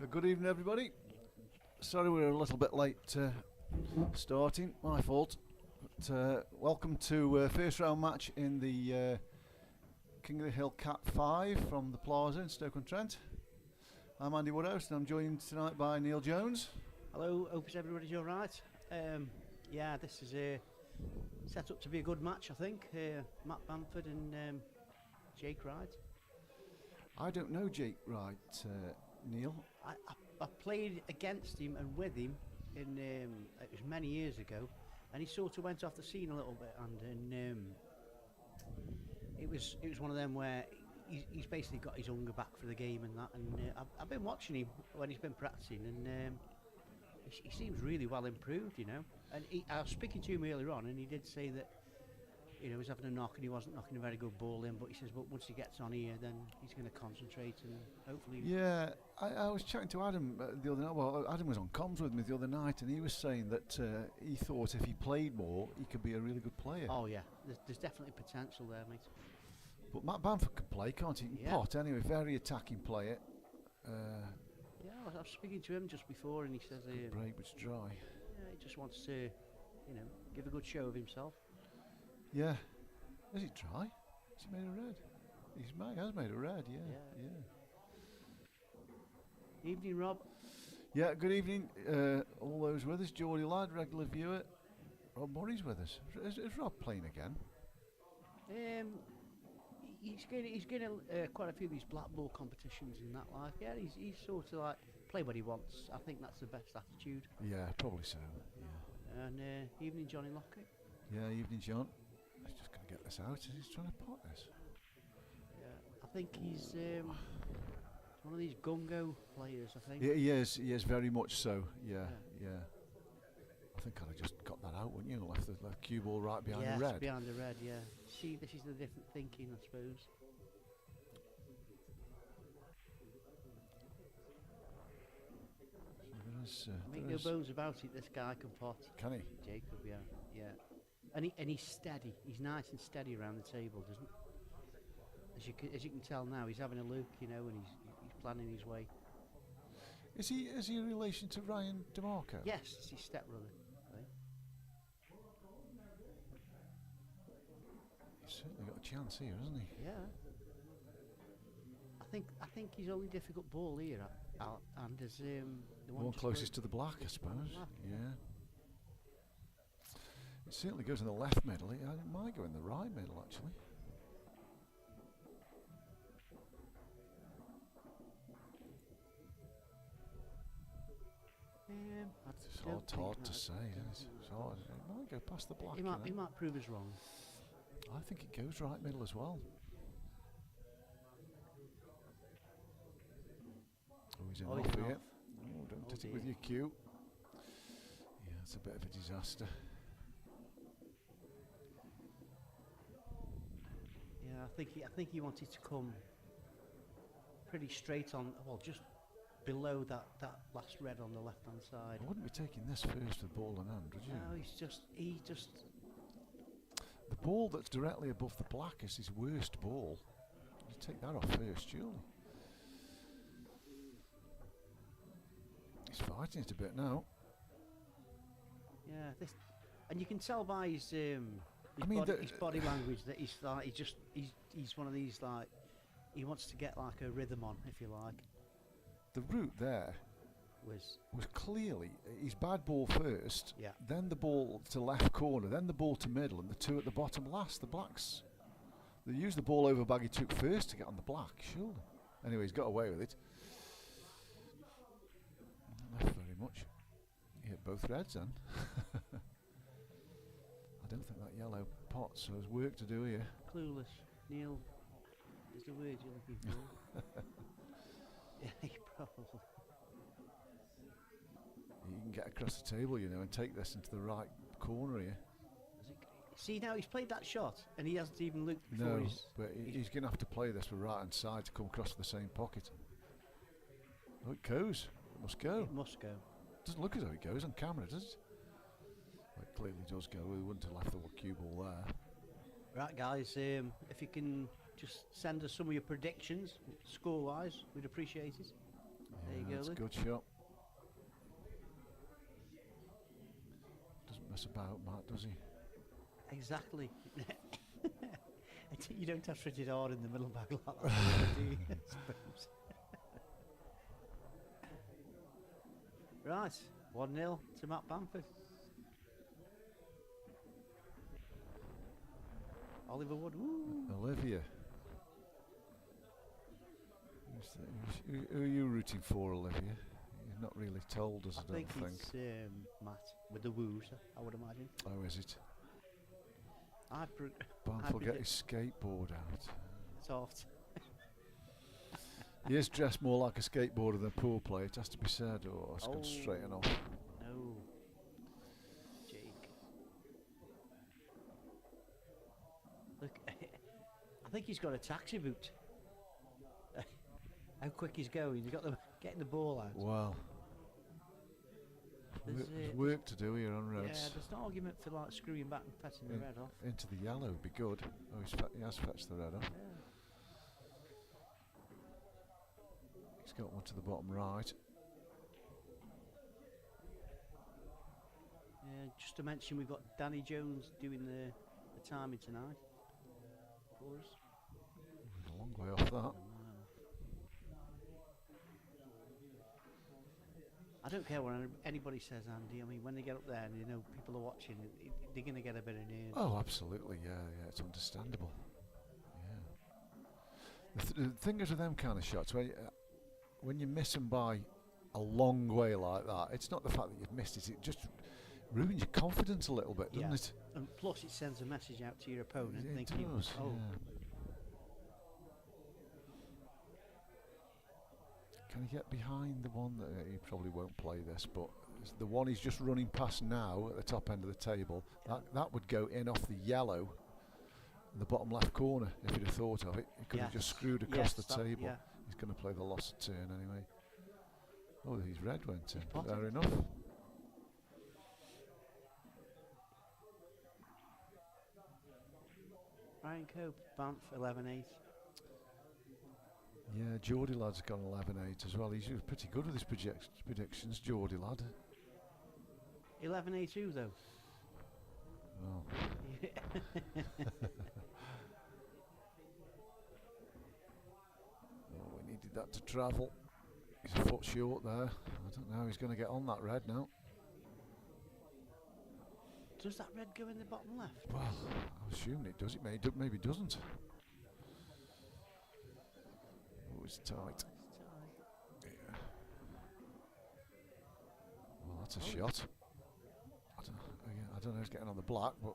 Good evening, everybody. Sorry we're a little bit late starting, my fault. But, welcome to first round match in the King of the Hill Cat 5 from the Plaza in Stoke-on-Trent. I'm Andy Woodhouse and I'm joined tonight by Neil Jones. Hello, hope everybody's alright. Yeah, this is set up to be a good match, I think. Matt Bamford and Jake Wright. I don't know Jake Wright, Neil. I played against him and with him in it was many years ago, and he sort of went off the scene a little bit, and it was one of them where he's basically got his hunger back for the game and that, and I've been watching him when he's been practicing, and he seems really well improved, you know. And I was speaking to him earlier on, and he did say that, you know, he was having a knock and he wasn't knocking a very good ball in, but he says, but once he gets on here, then he's going to concentrate and hopefully... Yeah, I was chatting to Adam the other night. Well, Adam was on comms with me the other night, and he was saying that he thought if he played more, he could be a really good player. Oh, yeah, there's definitely potential there, mate. But Matt Bamford can play, can't he? He can pot anyway, very attacking player. Yeah, I was speaking to him just before, and he says... break, but it's dry. Yeah, he just wants to, you know, give a good show of himself. Yeah. Is it dry? Has he made a red? He has made a red, yeah. Evening, Rob. Yeah, good evening. All those with us. Geordie Ladd, regular viewer. Rob Murray's with us. Is Rob playing again? He's getting quite a few of these black ball competitions in that life. Yeah, he's sort of like play what he wants. I think that's the best attitude. Yeah, probably so. Yeah. And evening, Johnny Lockett. Yeah, evening, John. He's just going to get this out. He's trying to pot this. Yeah, I think he's one of these gungo players, I think. Yeah, he is very much so. Yeah. I think I'd have just got that out, wouldn't you? Left the cue ball right behind the red. Behind the red, yeah. See, this is the different thinking, I suppose. Make no bones about it, this guy can pot. Can he? Jacob, yeah. And he's steady. He's nice and steady around the table, doesn't? As you can tell now, he's having a look, you know, and he's planning his way. Is he in relation to Ryan DeMarco? Yes, it's his stepbrother. Right? He's certainly got a chance here, hasn't he? Yeah. I think his only difficult ball here, and is the one closest to the black, I suppose. Yeah. It certainly goes in the left middle. It might go in the right middle, actually. It's hard to say, isn't it? It's hard. It might go past the black. He might prove us wrong. I think it goes right middle as well. Oh, he's in off here. Oh, don't hit it with your cue. Yeah, it's a bit of a disaster. Yeah, I think he wanted to come pretty straight on. Well, just below that last red on the left hand side. I wouldn't be taking this first with ball in hand, would you? No, he just. The ball that's directly above the black is his worst ball. You take that off first, surely. He's fighting it a bit now. Yeah, and you can tell by his body language that he's one of these, like, he wants to get like a rhythm on, if you like. The route there was clearly his bad ball first, then the ball to left corner, then the ball to middle, and the two at the bottom last. The blacks, they used the ball over bag he took first to get on the black, surely. Anyway, he's got away with it. Not very much. He hit both reds then. I don't think that yellow pot, so there's work to do here. Clueless. Neil is the word you're looking for. Yeah, probably. You can get across the table, you know, and take this into the right corner here. See, now he's played that shot and he hasn't even looked before. No, but he's going to have to play this with right hand side to come across the same pocket. Oh, it goes. It must go. It must go. Doesn't look as though it goes on camera, does it? Well, it clearly does go. We wouldn't have left the cue ball there. Right, guys, if you can just send us some of your predictions, score-wise, we'd appreciate it. There you go, that's a Luke. good shot. Doesn't mess about, Matt, does he? Exactly. You don't have to hit it hard in the middle bag like that, do you? I suppose. Right, 1-0 to Matt Bamford. Oliver Wood. Woo. Olivia. Who are you rooting for, Olivia? You've not really told us, I don't think. It's Matt with the woos, I would imagine. Oh, is it? I Bamford get his skateboard out. Soft. He is dressed more like a skateboarder than a pool player, it has to be said. Oh, it's gone straighten off. No. Jake. Look, I think he's got a taxi boot. How quick he's going. He's got getting the ball out. Wow. There's work to do here on reds. Yeah, there's no argument for like screwing back and patting the red off. Into the yellow would be good. Oh, he has fetched the red off. Yeah. He's got one to the bottom right. Just to mention, we've got Danny Jones doing the timing tonight for us. He's a long way off that. I don't care what anybody says, Andy. I mean, when they get up there and you know people are watching, they're going to get a bit of nerves. Oh, absolutely, yeah, it's understandable. Yeah. The thing is with them kind of shots, when you miss them by a long way like that, it's not the fact that you've missed it, it just ruins your confidence a little bit, doesn't it? And plus it sends a message out to your opponent It thinking, does, oh. Yeah. Can he get behind the one that he probably won't play this, but the one he's just running past now at the top end of the table, that would go in off the yellow in the bottom left corner if he'd have thought of it. He could have just screwed across the table. Yeah. He's going to play the lost turn anyway. Oh, his red went in. Potted. Fair enough. Ryan Cope, Banff, 11-8. Yeah, Geordie lad's gone 11-8 as well. He's pretty good with his predictions, Geordie lad. 11-8 who though? Oh. Oh, we needed that to travel. He's a foot short there. I don't know how he's going to get on that red now. Does that red go in the bottom left? Well, I assume it does. It maybe doesn't. Oh, it's tight. Yeah. Well, that's a shot. I don't know who's getting on the black, but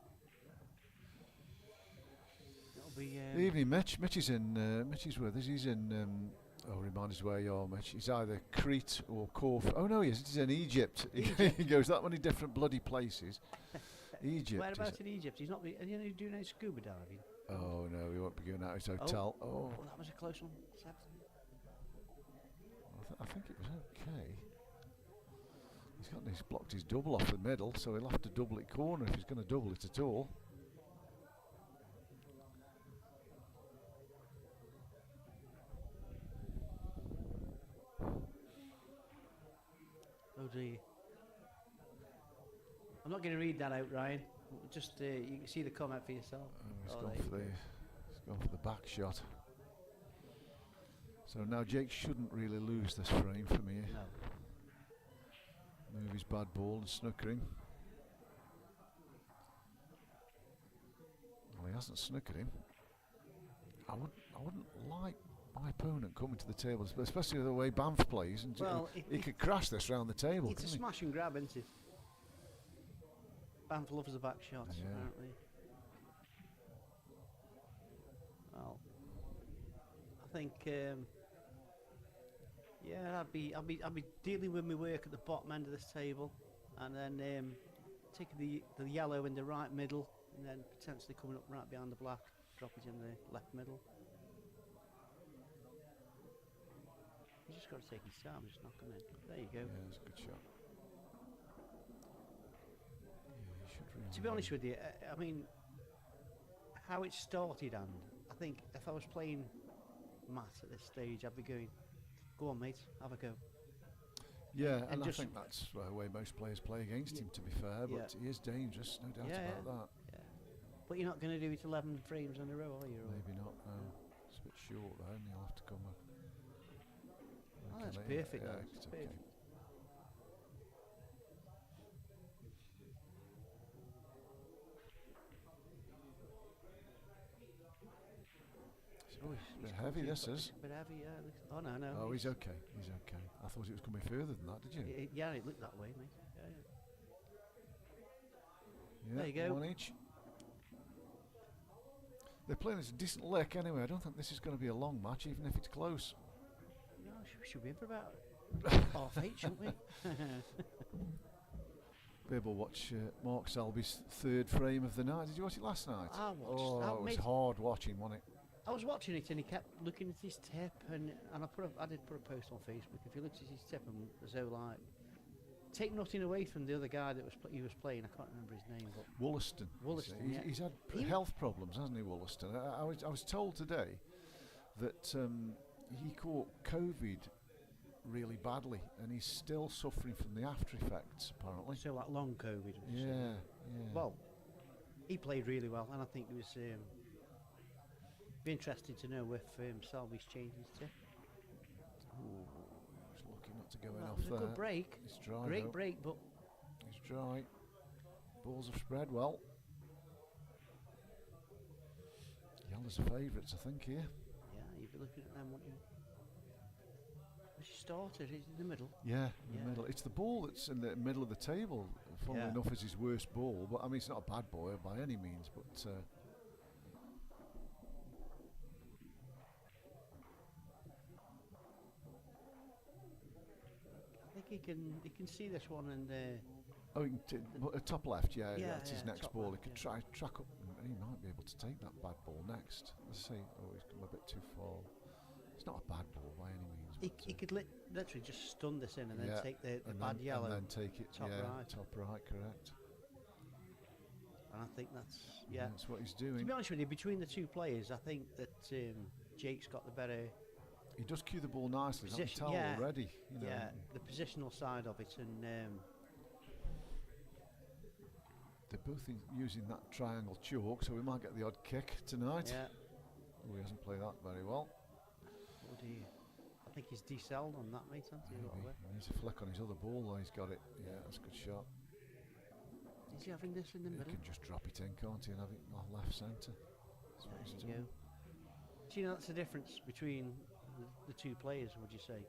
That'll be, evening, Mitch. Mitch is with us. He's in. Remind us where you are, Mitch. He's either Crete or Corfu. Oh no, he's in Egypt. He goes that many different bloody places. Egypt. Whereabouts in Egypt? He's not. Are you doing any scuba diving? Oh no, he won't be going out his hotel. Oh, that was a close one. I think it was okay. He's blocked his double off the middle, so he'll have to double it corner if he's going to double it at all. Oh dear. I'm not going to read that out, Ryan. Just you can see the comment for yourself. He's gone for the back shot. So now Jake shouldn't really lose this frame from here. No. Move his bad ball and snooker him. Well, he hasn't snookered him. I wouldn't like my opponent coming to the table, especially the way Bamf plays. And Well, he could crash this round the table. It's a smash and grab, isn't it? Bamford loves the back shots, Yeah. apparently. Well, I think, yeah, I'd be dealing with my work at the bottom end of this table, and then taking the yellow in the right middle, and then potentially coming up right behind the black, drop it in the left middle. You just got to take his time, just knock him in. There you go. Yeah, it's a good shot. Yeah, you should really. To be honest with you, I mean, how it started, and I think if I was playing Matt at this stage, I'd be going, "Go on, mate, have a go." Yeah, and and I just- think that's the way most players play against him, to be fair, but he is dangerous, no doubt Yeah, about that. Yeah. But you're not going to do it 11 frames in a row, are you? Or- Maybe not, no. It's a bit short though, and he'll have to come up. Oh, that's Okay, perfect. yeah, That. it's It's okay. perfect. Oh, A bit heavy, this is. A bit heavy, yeah. Oh, no, no. Oh, he's okay, he's okay. I thought it was coming further than that, did you? Yeah, it looked that way, mate. Yeah, yeah. Yeah, There you go. one each. They're playing us a decent lick anyway. I don't think this is going to be a long match, even if it's close. No, should be in for about half 8, shouldn't we? Be able to watch Mark Selby's third frame of the night. Did you watch it last night? I watched. Oh, it was mate, hard watching, wasn't it? I was watching it and he kept looking at his tip, and I did put a post on Facebook. If he looked at his tip and as though like take nothing away from the other guy that he was playing, I can't remember his name, but Wollaston. Wollaston, He's, yeah. he's had He- health problems, hasn't he, Wollaston? I was told today that he caught COVID really badly, and he's still suffering from the after effects, apparently. so like long COVID. would you say? Yeah, yeah. Well, he played really well, and I think it was be interesting to know if Selby's changed his tip. Ooh, he's lucky not to go in Well, off it was there. a good break, It's dry. great though. break, but It's dry. Balls have spread well. Yellow's the favourites, I think, here. yeah, you'd be looking at them, wouldn't you? She started, it's in the middle. Yeah, in Yeah. the middle. It's the ball that's in the middle of the table. Funnily Yeah. enough, is his worst ball. But I mean, it's not a bad ball by any means. But I think he can see this one, and oh, top left. Yeah, Yeah, that's his yeah, next top ball. left, He could yeah. try track up. And he might be able to take that bad ball next. Let's see. Oh, he's come a bit too far. It's not a bad ball by any means. he but, could literally just stun this in and then yeah, take the and bad then, yellow. and then take it. top yeah, right. top right, correct. And I think that's yeah. That's what he's To doing. be honest with you, between the two players, I think that Jake's got the better, He does cue the ball nicely. I can Position- tell yeah, already. You know. yeah, the positional side of it, and They're both using that triangle chalk, so we might get the odd kick tonight. yeah. Oh, he hasn't played that very well. Oh dear. I think he's decelled on that, mate. Hasn't he? a little Maybe. bit? He needs a flick on his other ball, though. He's got it. Yeah, that's a good shot. Is he having this in the He middle? can just drop it in, can't he, and have it left centre. That's what he's There you doing. go. Do you know that's the difference between the two players? Would you say?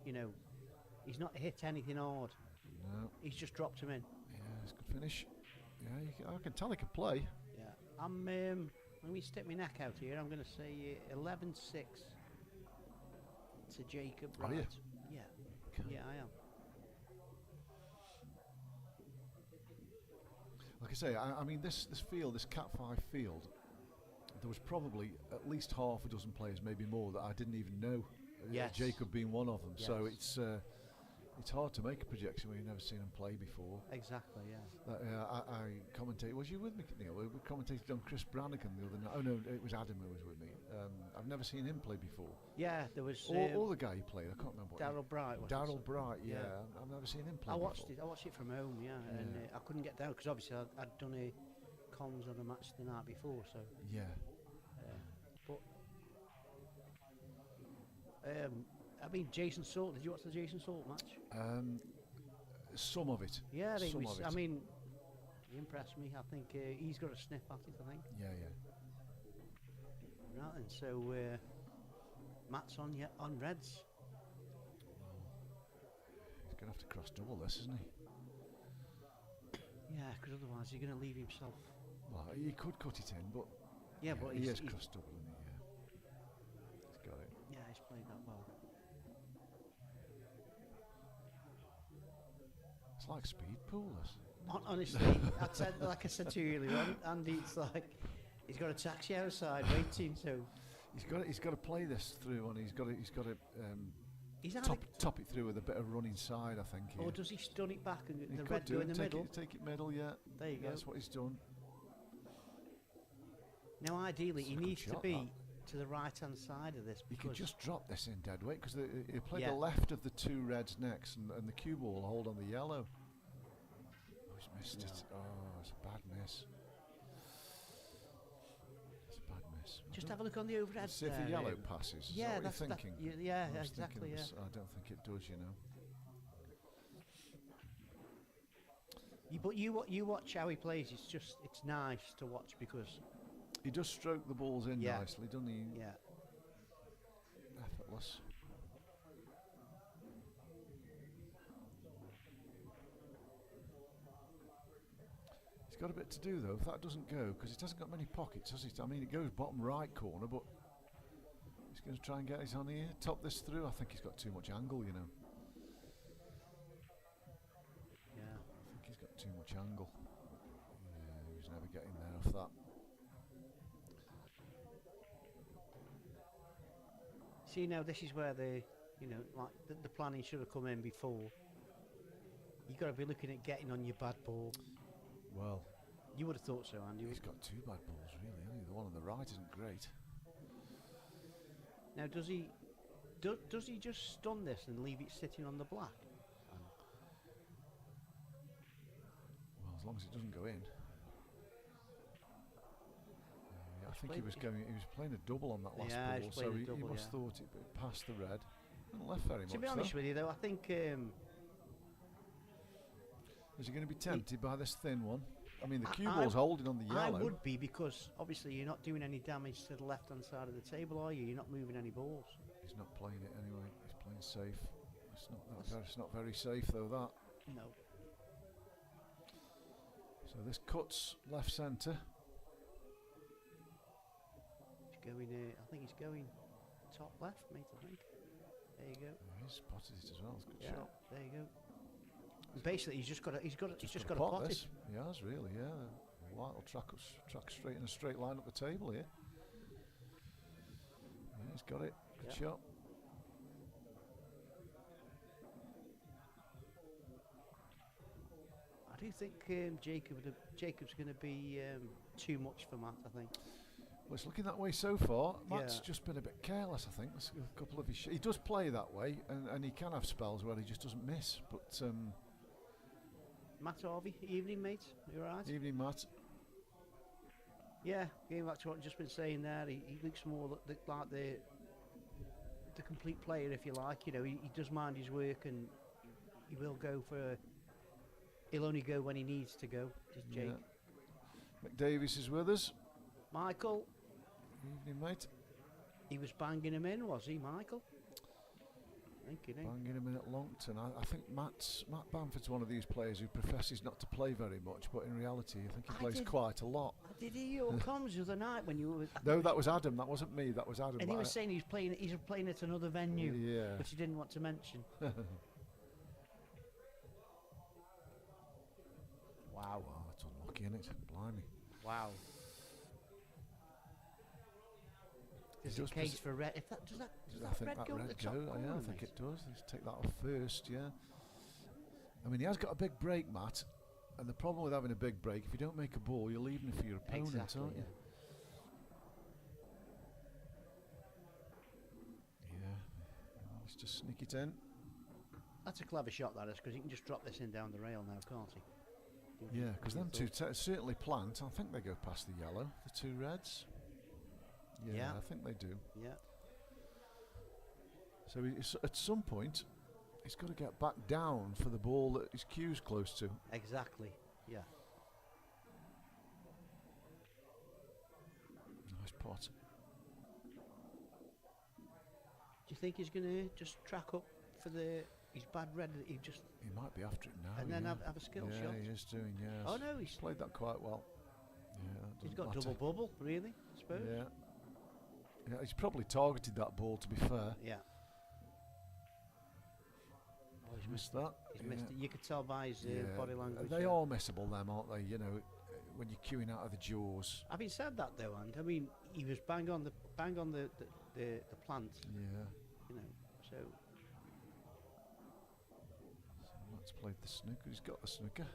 You know, he's not hit anything hard. No. He's just dropped him in. Yeah, it's a good finish. Yeah, I can tell he can play. Yeah. I'm. Let me stick my neck out here. I'm going to say 11-6 to Jacob Are Wright. you? Yeah. Okay. Yeah, I am. Like I say, I mean, this field, this Cat 5 field, there was probably at least half a dozen players, maybe more, that I didn't even know. Yes. Jacob being one of them. So Yes. it's hard to make a projection when you've never seen him play before. Exactly. Yeah. I commentated. Was you with me, Neil? We commentated on Chris Brannigan the other night. Oh no, it was Adam who was with me. I've never seen him play before. Yeah. There was Or the guy he played. I can't remember. Darryl Bright. wasn't it? Darryl Bright. Yeah, Yeah. I've never seen him play. I watched before. it. I watched it from home. Yeah. And Yeah. I couldn't get down because obviously I'd done a comms on a match the night before. So. Yeah. But I mean, Jason Salt. Did you watch the Jason Salt match? Some of it. Yeah, they Some was, of it. I mean, he impressed me. I think he's got a sniff at it. I think. Yeah. Right then. So Matt's on Reds. He's gonna have to cross double this, isn't he? Yeah, because otherwise he's going to leave himself. Well, he could cut it in, but Yeah, but he he's, is he's cross double, isn't he? Yeah, he's got it. yeah, he's played that well. It's like speed pool, this. Honestly, like I said to you earlier on, Andy, it's like he's got a taxi outside waiting. So He's got to play this through, and he's got to he's top it through with a bit of running side, I think. or Here. does he stun it back and He the could red do go it, in the middle? take it middle, yeah. There you go. That's what he's done. Now, ideally, It's he a good needs to shot, be that. to the right-hand side of this. He could just drop this in dead weight because he played Yeah. the left of the two reds next, and the cue ball will hold on the yellow. Oh, he's missed it. Oh, it's a bad miss. It's a bad miss. Just have a look on the overhead. See if the yellow passes. Is Yeah, that what that's you're thinking? yeah, I was exactly. thinking Yeah. I don't think it does, you know. But you watch how he plays. It's nice to watch because He does stroke the balls in Yeah. nicely, doesn't he? yeah, Effortless. He's got a bit to do though. If that doesn't go, because it hasn't got many pockets, has it? I mean, it goes bottom right corner, but he's going to try and get his on here, top this through. I think he's got too much angle, you know. yeah. I think he's got too much angle. Yeah, he's never getting there off that. See, now this is where the planning should have come in before. You got to be looking at getting on your bad ball. Well, You would have thought so, Andy. he's got two bad balls, really, hasn't he? The one on the right isn't great. Now, does he just stun this and leave it sitting on the black? Well, as long as it doesn't go in. I think he was playing a double on that last Yeah, he's ball, so playing a he double, must yeah. thought it passed the red. And left very much. To be honest with you, though, I think Is he going to be tempted by this thin one? I mean, the I- cue I- ball's holding on the yellow. I would be, because obviously you're not doing any damage to the left-hand side of the table, are you? You're not moving any balls. He's not playing it anyway. He's playing safe. It's not very safe though. That. No. So this cuts left centre. He's going. I think he's going top left, mate. I think. There you go. He's spotted it as well. It's a good Yeah. shot. There you go. Basically, he's just got to Got pot this. it. He has really, yeah. White will track straight in a straight line up the table here. Yeah, he's got it. Good Yeah. shot. I do think Jacob's going to be too much for Matt. I think. Well, it's looking that way so far. Matt's Yeah. just been a bit careless, I think. There's a couple of his he does play that way, and he can have spells where he just doesn't miss. But Matt Harvey, evening, mate. You all right? evening, Matt. Yeah, going back to what I've just been saying there, he looks more like the complete player, if you like. You know, he does mind his work, and he will go for. He'll only go when he needs to go. Just Jake. Yeah. McDavies is with us. Michael, Evening, mate. he was banging him in, was he, Michael? Thinking, eh? Banging him in at Longton. I think Matt Bamford's one of these players who professes not to play very much, but in reality, I think he plays quite a lot. I did hear your comms the other night when you were. No, that was Adam. That wasn't me. That was Adam. And he was saying he's playing at another venue, Yeah. which he didn't want to mention. Wow. Wow, that's unlucky, isn't it? Blimey. Wow. There's a case for red. If that does that I think red that go at red the top go. corner, Yeah, I think mate? it does. Let's take that off first. Yeah. I mean, he has got a big break, Matt. And the problem with having a big break, if you don't make a ball, you're leaving it for your opponent, Exactly, aren't you? yeah. Yeah. Let's just sneak it in. That's a clever shot, that is, because he can just drop this in down the rail now, can't he? Yeah, because them two certainly plant. I think they go past the yellow, the two reds. Yeah, Yeah. I think they do. Yeah. So at some point, he's got to get back down for the ball that his cue's close to. Exactly. Yeah. Nice pot. Do you think he's going to just track up for the he's bad red. He just He might be after it now. and then have a skill shot. Yeah, he is doing. Yes. Oh no, he's played that quite well. Yeah, that he's doesn't got matter. double bubble, really. I suppose. Yeah. Yeah, he's probably targeted that ball. To be fair. Yeah. Oh, he's Missed that. He's missed it. You could tell by his body language. They are missable, them, aren't they? You know, when you're queuing out of the jaws. Having said that, though, and I mean, he was bang on the plant. Yeah. You know, so Matt's played the snooker. He's got the snooker.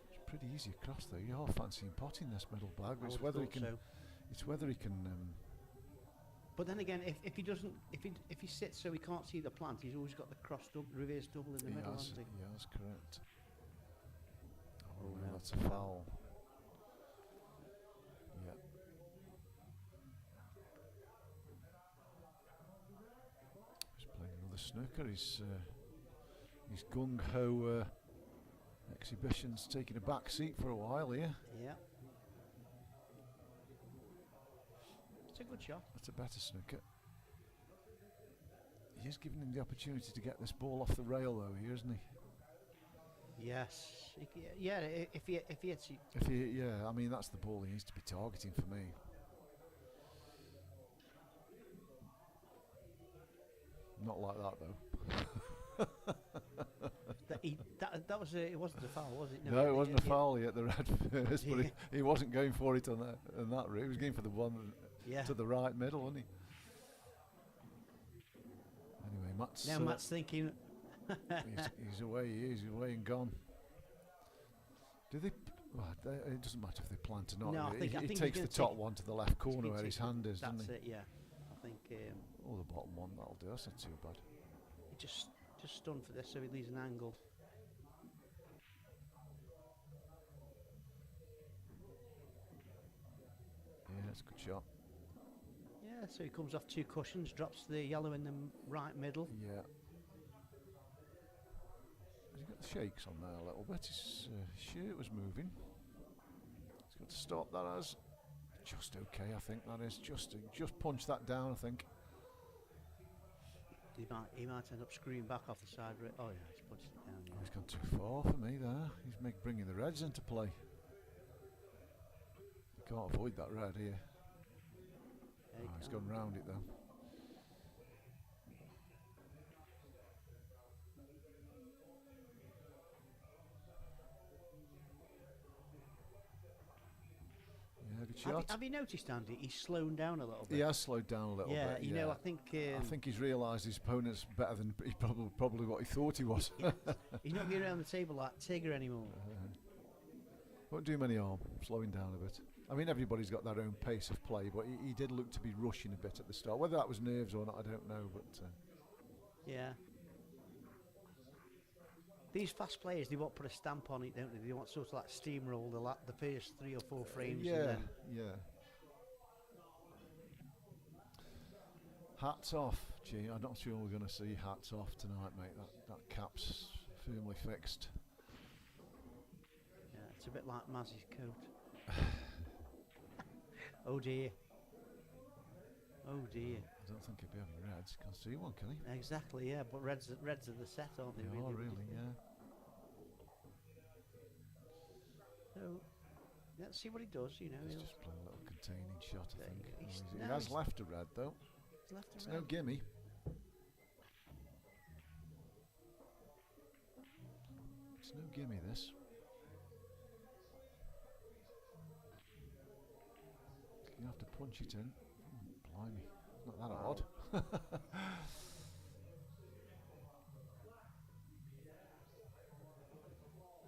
It's pretty easy across though. You are fancying potting this middle bag. I It's would whether he thought can. so. It's whether he can. But then again, if he doesn't, if he sits so he can't see the plant, he's always got the reverse double in the middle, hasn't he? Yeah, that's correct. Oh, Oh, no, no, that's a foul. Yeah. He's playing another snooker. His gung ho exhibition's taking a back seat for a while here. Yeah. It's a good shot. That's a better snooker. He is giving him the opportunity to get this ball off the rail though here, isn't he? Yes. Yeah. If he hits it. Yeah, I mean that's the ball he needs to be targeting for me. Not like that though. That was it wasn't a foul, was it? No, it wasn't a foul. He hit the red first, but he wasn't going for it on that route. He was going for the one to the right middle, wasn't he? Anyway, Matt's Matt's thinking. he's away. He's away and gone. Do they? Well, it doesn't matter if they plant or not. No, I think he takes the top one to the left corner where his hand is, doesn't he? That's it. Yeah, I think. Or the bottom one. That'll do. That's not too bad. He just stunned for this, so he leaves an angle. Yeah, that's a good shot. Yeah, so he comes off two cushions, drops the yellow in the right middle. Yeah. Has he got the shakes on there a little bit? His shirt was moving. He's got to stop that as just okay, I think that is. Just punch that down, I think. He might end up screwing back off the side. Oh yeah, he's punched it down. Yeah. Oh, he's gone too far for me there. He's bringing the reds into play. You can't avoid that red here. Yeah, He's gone round it though. Yeah, good shot. Have you noticed, Andy? He's slowing down a little bit. He has slowed down a little bit. Yeah, you know, I think. I think he's realised his opponent's better than he probably what he thought he was. He's not getting around the table like Tigger anymore. Won't do him any harm, slowing down a bit. I mean, everybody's got their own pace of play, but he did look to be rushing a bit at the start. Whether that was nerves or not, I don't know. But Yeah. These fast players, they won't put a stamp on it, don't they? They want sort of like steamroll the first 3 or 4 frames. yeah, And then yeah. Hats off, gee. I'm not sure we're going to see hats off tonight, mate. That cap's firmly fixed. yeah, it's a bit like Mazzy's coat. Oh dear. Oh dear. I don't think he'll be having reds. Can't see one, can he? Exactly, yeah. But reds are the set, aren't they? They are really, yeah. So let's see what he does. You know, He's he'll just playing a little containing shot, I think. He's- He no, has he's- left a red though. he's left It's and no right. gimme. It's no gimme, this. You have to punch it in. Blimey, not that Wow. odd.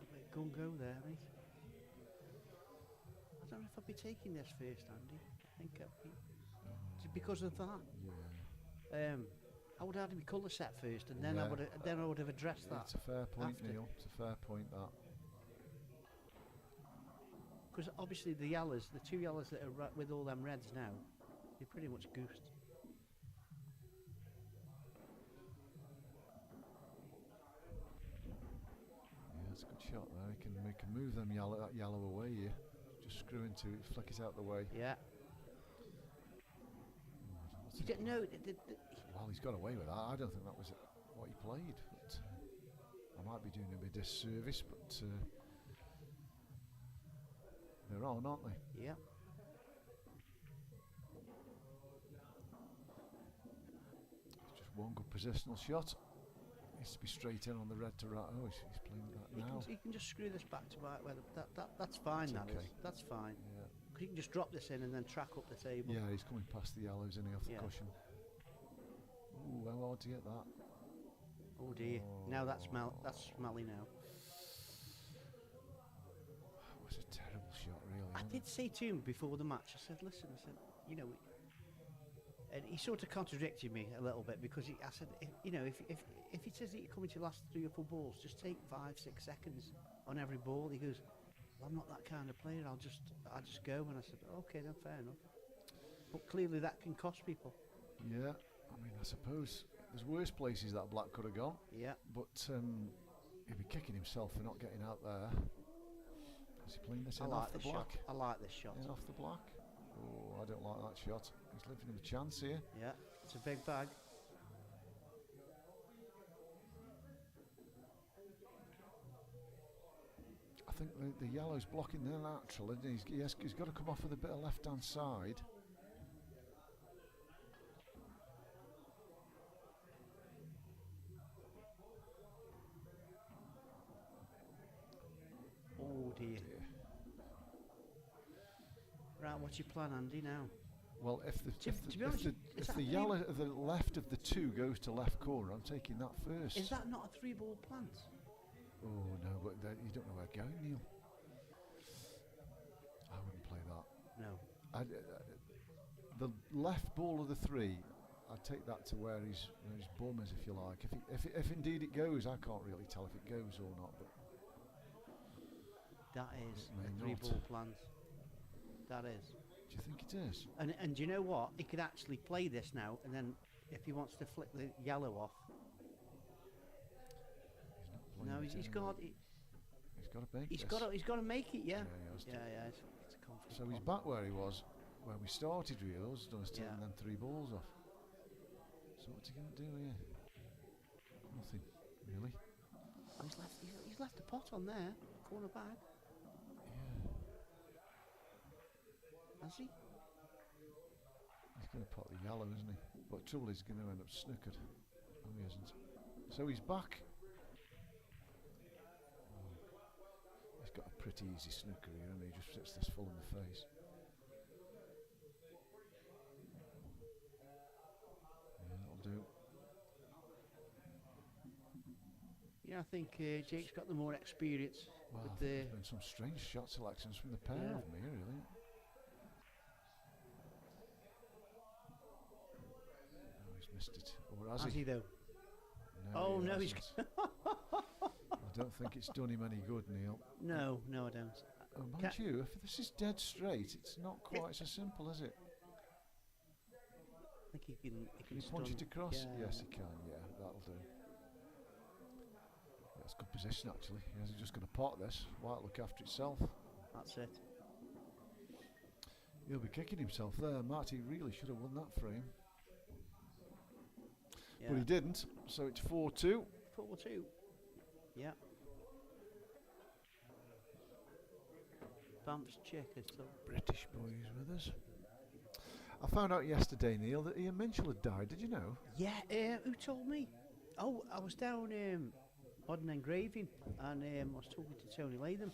A bit gung-ho there, mate. I don't know if I'd be taking this first, Andy. I think I'd be. Is it because of that? Yeah. I would have to be colour set first, and then Yeah. I would have addressed that. It's a fair point, after. Neil. It's a fair point, that. Because obviously the yellows, the 2 yellows that are with all them reds now, they're pretty much goosed. Yeah, it's a good shot there. We can move them that yellow away here. Just screw into it, flick it out the way. Yeah. What's You he don't done? know. Well, he's got away with that. I don't think that was it. what he played. But I might be doing him a disservice, but they're on, aren't they? Yeah. Just one good positional shot. Needs to be straight in on the red to right. Oh, he's playing that now. You can just screw this back to right where that's fine. It's That okay. is. That's fine. Yeah. 'Cause you can just drop this in and then track up the table. Yeah, he's coming past the yellows, isn't he, off the Yeah. cushion? Ooh, how hard to get that? Oh dear. Now that's smelly now. It was a terrible shot, really. I did say to him before the match, I said, listen, you know, and he sort of contradicted me a little bit because I said, if he says that you're coming to the last 3 or 4 balls, just take 5-6 seconds on every ball. He goes, well, I'm not that kind of player. I'll just go. And I said, okay, then fair enough. But clearly that can cost people. Yeah, I mean, I suppose there's worse places that black could have gone. Yeah. But he'd be kicking himself for not getting out there. Is he playing this in off the black? I like this shot. In off the black? Oh, I don't like that shot. He's leaving him a chance here. Yeah, it's a big bag. I think the yellow's blocking the natural, isn't he? He's got to come off with a bit of left-hand side. Oh dear. Right, what's your plan, Andy, now? Well, if To be honest, is that the a yellow, the left of the 2 goes to left corner, I'm taking that first. Is that not a 3-ball plant? Oh no, but you don't know where to go, Neil. I wouldn't play that. No. The left ball of the 3, I'd take that to where his bum is, if you like. If indeed it goes, I can't really tell if it goes or not. But That is may a not. 3-ball plant. That is. do you think it is? And do you know what? He could actually play this now, and then if he wants to flick the yellow off. No, he's got. He's got to make He's this. got to make it. Yeah. Yeah, he has to. Yeah. It's a confident. So he's ball. back where he was when we started. Really, all he's done is taken Yeah. them 3 balls off. So what's he going to do here? Nothing, really. Oh, he's left the pot on there, corner bag. Yeah. Has he? He's going to pot the yellow, isn't he? But trouble is, he's going to end up snookered. No, he isn't. So he's back. He's got a pretty easy snooker here, and he just sits this full in the face. Yeah, that'll do. Yeah, I think Jake's got the more experience Well, I with think the. there's been some strange shot selections from the pair Yeah. of them here, really. Oh, he's missed it. Or has Has he? he though? No, Oh, he no, he's hasn't. I don't think it's done him any good, Neil. No, I don't. Oh, mind you, if this is dead straight, it's not quite so simple, is it? I think he can. Can he punch it across? Yeah. Yes, he can. Yeah, that'll do. That's good position, actually. He's just going to pot this. White look after itself. That's it. He'll be kicking himself there. Marty really should have won that frame, Yeah. but he didn't. So it's 4-2. 4-2. Yeah. Bamford's checkers. So. British boys with us. I found out yesterday, Neil, that Ian Minchell had died. Did you know? Yeah. Who told me? Oh, I was down Modern Engraving, and I was talking to Tony Latham,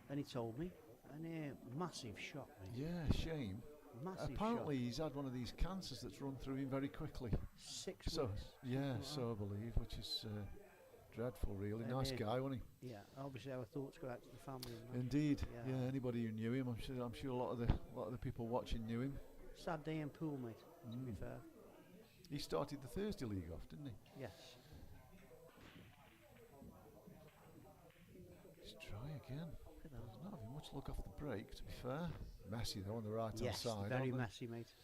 and he told me, and massive shock, mate. Yeah, shame. Massive Apparently, he's had one of these cancers that's run through him very quickly. shock. 6 So, weeks. yeah, Wow. so I believe, which is dreadful, really. And, Nice guy, wasn't he? Yeah. Obviously, our thoughts go out to the family. And that. Indeed. Yeah. Yeah. Anybody who knew him, I'm sure a lot of the people watching knew him. Sad day in pool, mate. To be Mm. fair. He started the Thursday League off, didn't he? Yes. Let's try again. Look at that. He's not having much luck off the break, to be fair. Messy though on the right hand Yes, side. very aren't they? messy, mate.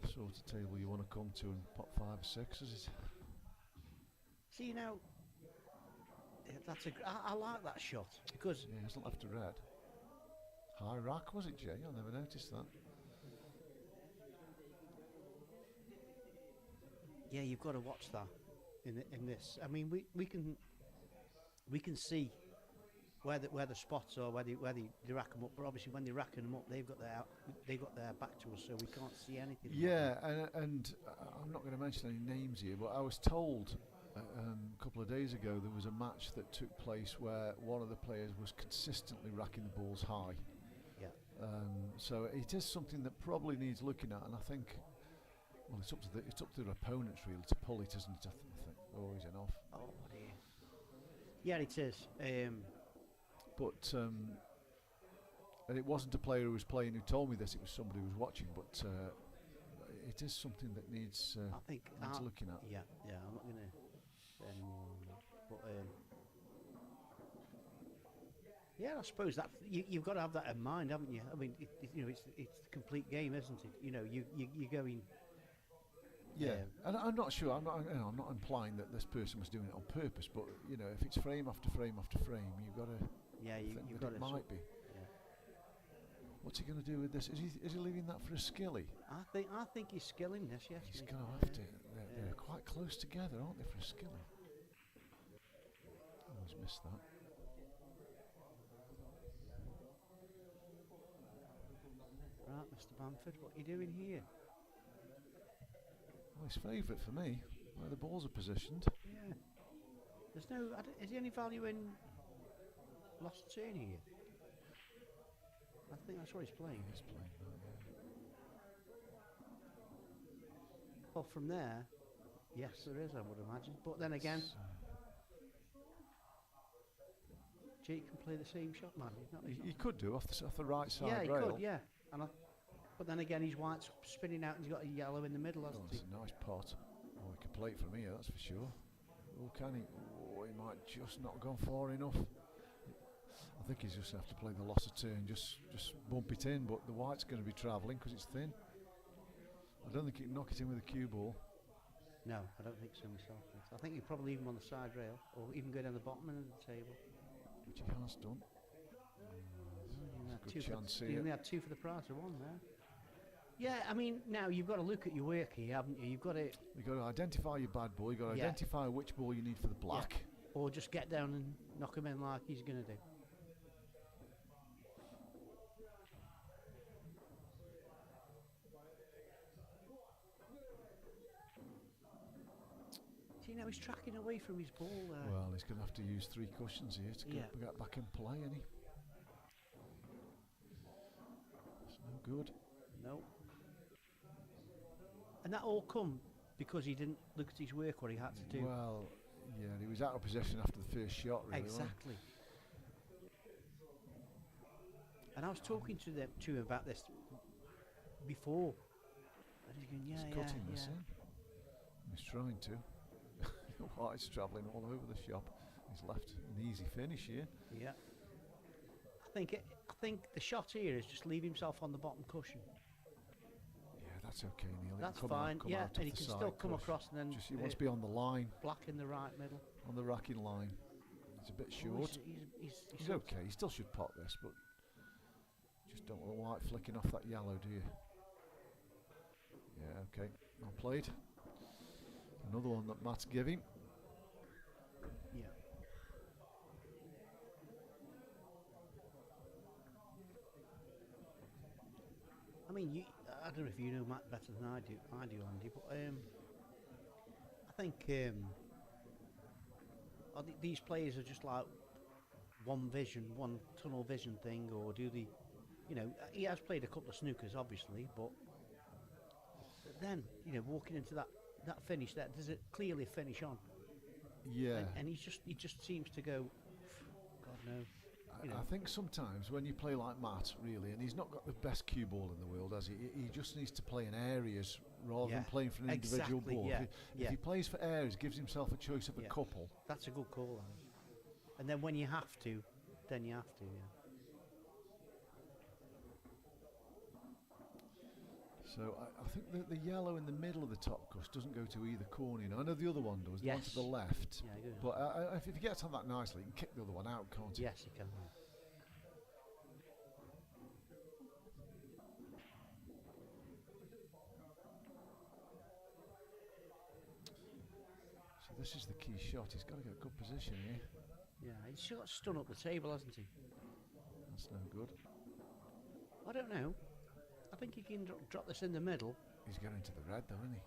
The sort of table you want to come to and pot 5 or 6, is it? See now, I like that shot because Yeah, he hasn't left a red. High rack, was it, Jay? I never noticed that. Yeah, you've got to watch that in this. I mean, we can see where the spots are, where they rack them up. But obviously, when they're racking them up, they've got their back to us, so we can't see anything. Yeah, and I'm not going to mention any names here, but I was told a couple of days ago there was a match that took place where one of the players was consistently racking the balls high. Yeah. So it is something that probably needs looking at, and I think, well, it's up to their opponents really to pull it, isn't it? I think. Oh, he's enough. Oh dear. Yeah, it is. But and it wasn't a player who was playing who told me this; it was somebody who was watching. But it is something that needs I think looking at. Yeah, I'm not going to say any more on that. But yeah, I suppose that you've got to have that in mind, haven't you? I mean, it's the complete game, isn't it? You're going. Yeah, and I'm not sure. I'm not implying that this person was doing it on purpose. But if it's frame after frame after frame, you've got to. Yeah, you've got it might be. Yeah. What's he going to do with this? Is he leaving that for a skilly? I think he's skilling this. Yes. He's going to have to. They're quite close together, aren't they, for a skilly? Always missed that. Right, Mr. Bamford, what are you doing here? Well, his favourite for me, where the balls are positioned. Yeah. Is there any value in lost turn here? I think that's what he's playing. He's playing that, yeah. Well, from there, yes, there is, I would imagine. But then again, Jake can play the same shot, man. He could do off the right side yeah, he rail. could, yeah. But then again, his white's spinning out and he's got a yellow in the middle, hasn't he? It's a nice pot. Oh, he can play it from here, that's for sure. Oh, can he? Oh, he might just not gone far enough. I think he's just have to play the loss of turn, just bump it in, but the white's going to be travelling because it's thin. I don't think he can knock it in with a cue ball. No, I don't think so myself. I think he'd probably leave him on the side rail, or even go down the bottom end of the table. Which he has done. Good chance here. You only had two for the price of one there. Yeah, I mean, now you've got to look at your work here, haven't you? You've got to identify your bad ball. You've got to identify which ball you need for the black. Yeah. Or just get down and knock him in like he's going to do. See, now he's tracking away from his ball there. Well, he's going to have to use 3 cushions here to get back in play, isn't he? It's no good. No. And that all come because he didn't look at his work, what he had to do. Well, yeah, he was out of position after the first shot, really. Exactly. And I was talking to him about this before. And he's going, he's cutting this in. He's trying to. White's travelling all over the shop. He's left an easy finish here. Yeah. I think the shot here is just leave himself on the bottom cushion. Yeah, that's okay, Neil. That's fine. Yeah, and he can still come across and then. He wants to be on the line. Black in the right middle. On the racking line. He's a bit short. He's okay. He still should pot this, but just don't want the white flicking off that yellow, do you? Yeah, okay. Well played. Another one that Matt's giving. Yeah. I mean, I don't know if you know Matt better than I do, Andy, but I think these players are just like one tunnel vision thing, or do the, he has played a couple of snookers, obviously, but then, walking into that finish, there's a clearly finish on. Yeah. And he just seems to go, God no. I think sometimes when you play like Matt, really, and he's not got the best cue ball in the world, has he? He just needs to play in areas rather than playing for an individual ball. Yeah. If he plays for areas, gives himself a choice of a couple. That's a good call. And then when you have to, then you have to, So I think that the yellow in the middle of the top cuss doesn't go to either corner. I know the other one does, the one to the left. Yeah, good. But if he gets on that nicely, he can kick the other one out, can't he? Yes, he can. this is the key shot. He's got to get a good position here. Yeah, he's sort of stun up the table, hasn't he? That's no good. I don't know. I think he can drop this in the middle. He's going to the red though, isn't he?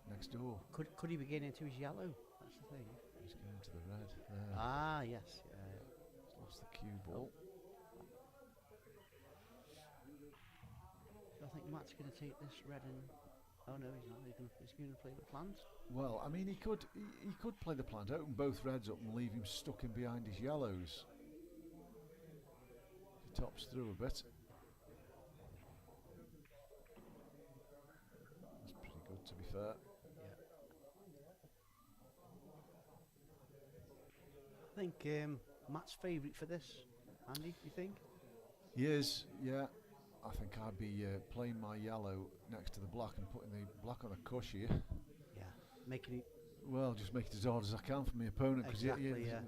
Next door. Could he be getting into his yellow? That's the thing. He's going to the red. There. Ah, yes. He's lost the cue ball. So I think Matt's going to take this red and... Oh no, he's not. He's going to play the plant. Well, I mean, he could play the plant, open both reds up and leave him stuck in behind his yellows. He tops through a bit. That's pretty good, to be fair. Yeah. I think Matt's favourite for this, Andy, you think? He is, yeah. I think I'd be playing my yellow next to the black and putting the black on a cush here. Yeah, making it... Well, just make it as hard as I can for my opponent, because Exactly, he yeah.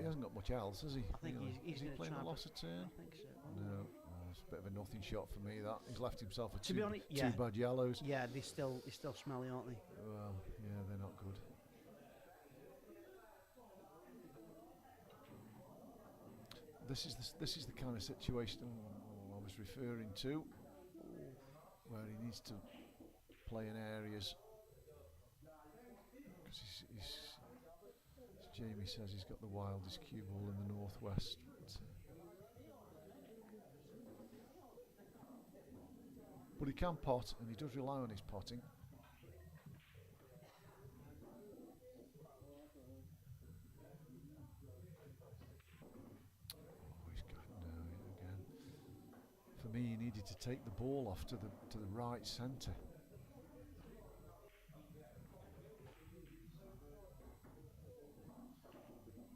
hasn't got much else, has he? I think really? he's Is he going to playing try... a loss of turn? I think so. No, it's a bit of a nothing shot for me, that. He's left himself with To be honest, yeah. two bad yellows. Yeah, they're still smelly, aren't they? Well, yeah, they're not good. This is the kind of situation I was referring to, where he needs to play in areas, because as Jamie says, he's got the wildest cue ball in the northwest. But he can pot, and he does rely on his potting. For me, he needed to take the ball off to the right centre.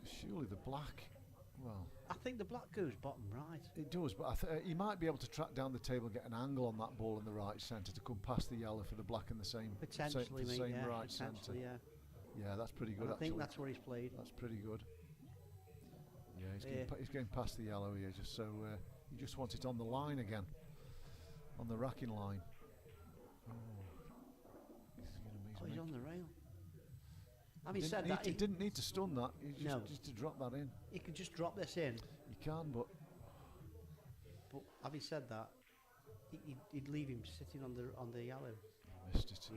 Surely the black, well... I think the black goes bottom right. It does, but he might be able to track down the table and get an angle on that ball in the right centre to come past the yellow for the black in the same, Potentially, same right centre. Yeah. Yeah, that's pretty good, I actually. think that's where he's played. That's pretty good. Yeah, he's getting past the yellow here, just so he just wants it on the line again, on the racking line. Oh, he's on the rail. Having said that, he didn't need to stun that. He just to drop that in. He could just drop this in. He can, but having said that, he'd leave him sitting on the yellow. He missed it.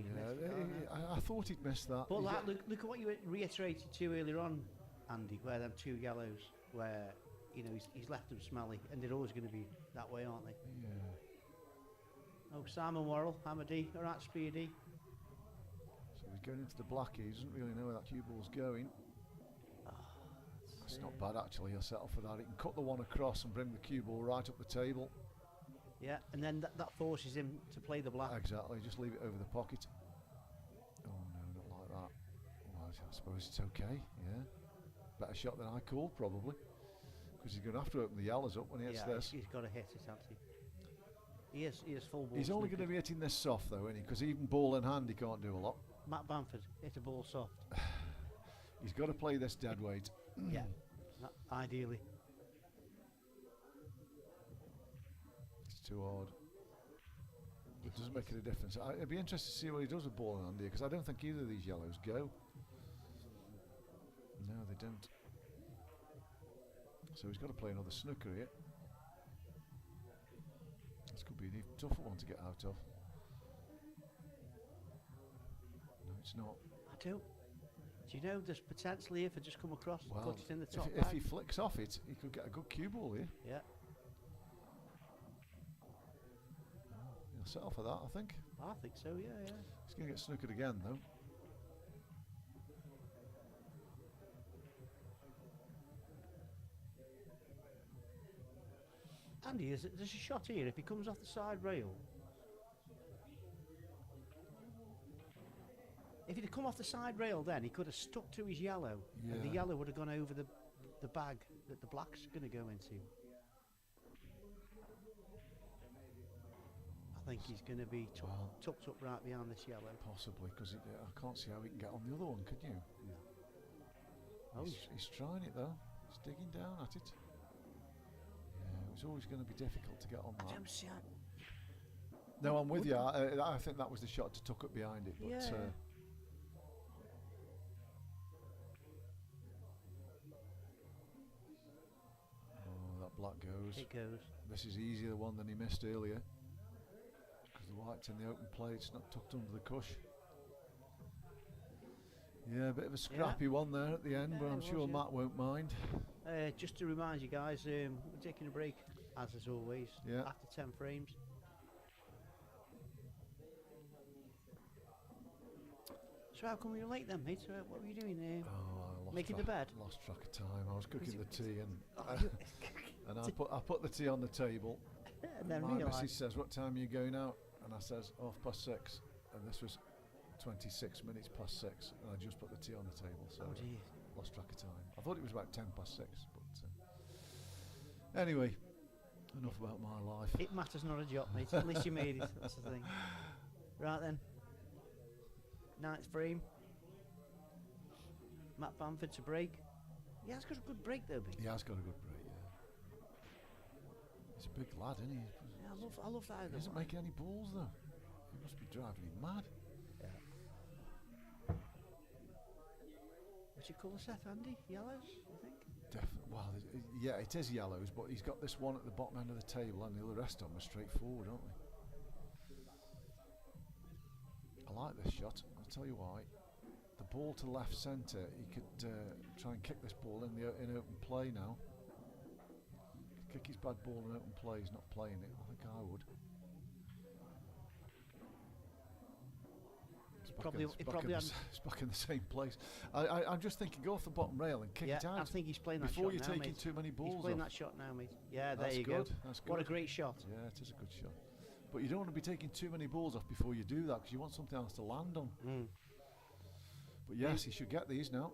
I thought he'd missed that. But look at what you reiterated to earlier on, Andy, where them two yellows, where he's left them smelly, and they're always going to be that way, aren't they? Yeah. Oh, Simon Worrell, Hamady, all right, Speedy. So he's going into the black. He doesn't really know where that cue ball's going. That's not bad, actually. He'll settle for that. He can cut the one across and bring the cue ball right up the table. Yeah, and then that forces him to play the black. Exactly. Just leave it over the pocket. Oh no, not like that. Well, I suppose it's okay. Yeah. Better shot than I called, probably. Because he's going to have to open the yellows up when he hits this. He's got to hit it, hasn't he? He is full ball. He's only going to be hitting this soft, though, isn't he? Because even ball in hand, he can't do a lot. Matt Bamford, hit a ball soft. He's got to play this dead weight. Yeah, ideally. It's too hard. It doesn't make any difference. It'd be interesting to see what he does with ball in hand here, because I don't think either of these yellows go. No, they don't. So he's got to play another snooker here. This could be an even tougher one to get out of. No, it's not. I don't. Do you know there's potential here for just come across and put it in the top if he flicks off it, he could get a good cue ball here. Yeah. He'll settle for that, I think. I think so, yeah. He's going to get snookered again, though. Andy, there's a shot here. If he comes off the side rail, if he'd have come off the side rail, then he could have stuck to his yellow, and the yellow would have gone over the bag that the black's going to go into. I think he's going to be tucked up right behind this yellow. Possibly, because I can't see how he can get on the other one, could you? No. He's trying it, though. He's digging down at it. It was always going to be difficult to get on that. I don't see it. No, I'm with you. I think that was the shot to tuck up behind it. But Black goes. It goes. This is easier one than he missed earlier. Because the white's in the open play, it's not tucked under the cush. Yeah, a bit of a scrappy one there at the end, but I'm sure Matt won't mind. Just to remind you guys, we're taking a break, as always, after 10 frames. So how come you were late then, mate? What were you doing there? Oh, making the bed? Lost track of time. I was cooking the tea and I put the tea on the table. And then my missus says, "What time are you going out?" And I says, 6:30. And this was 26 minutes past 6, and I just put the tea on the table, so lost track of time. I thought it was about 6:10, but anyway, enough about my life. It matters not a jot, mate. At least you made it. That's the thing. Right then. 9th frame. Matt Bamford to break. He has got a good break though, mate. He has got a good break, yeah. He's a big lad, isn't he? Yeah, I love that. He isn't making any balls though. He must be driving him mad. Yeah. What's your colour set, Andy? Yellows, I think? Definitely. Well, yeah, it is yellows, but he's got this one at the bottom end of the table, and the rest of them are straightforward, aren't they? I like this shot. I'll tell you why. The ball to left centre, he could try and kick this ball in open play now. Kick his bad ball in open play. He's not playing it. I think I would. It's back in the same place. I'm just thinking, go off the bottom rail and kick it out. I think he's playing that before shot you're now, taking mate. too many balls. He's playing off. that shot now, mate. Yeah, there That's you good. go. That's good. What a great shot. Yeah, it is a good shot. But you don't want to be taking too many balls off before you do that, because you want something else to land on. But yes, he should get these now.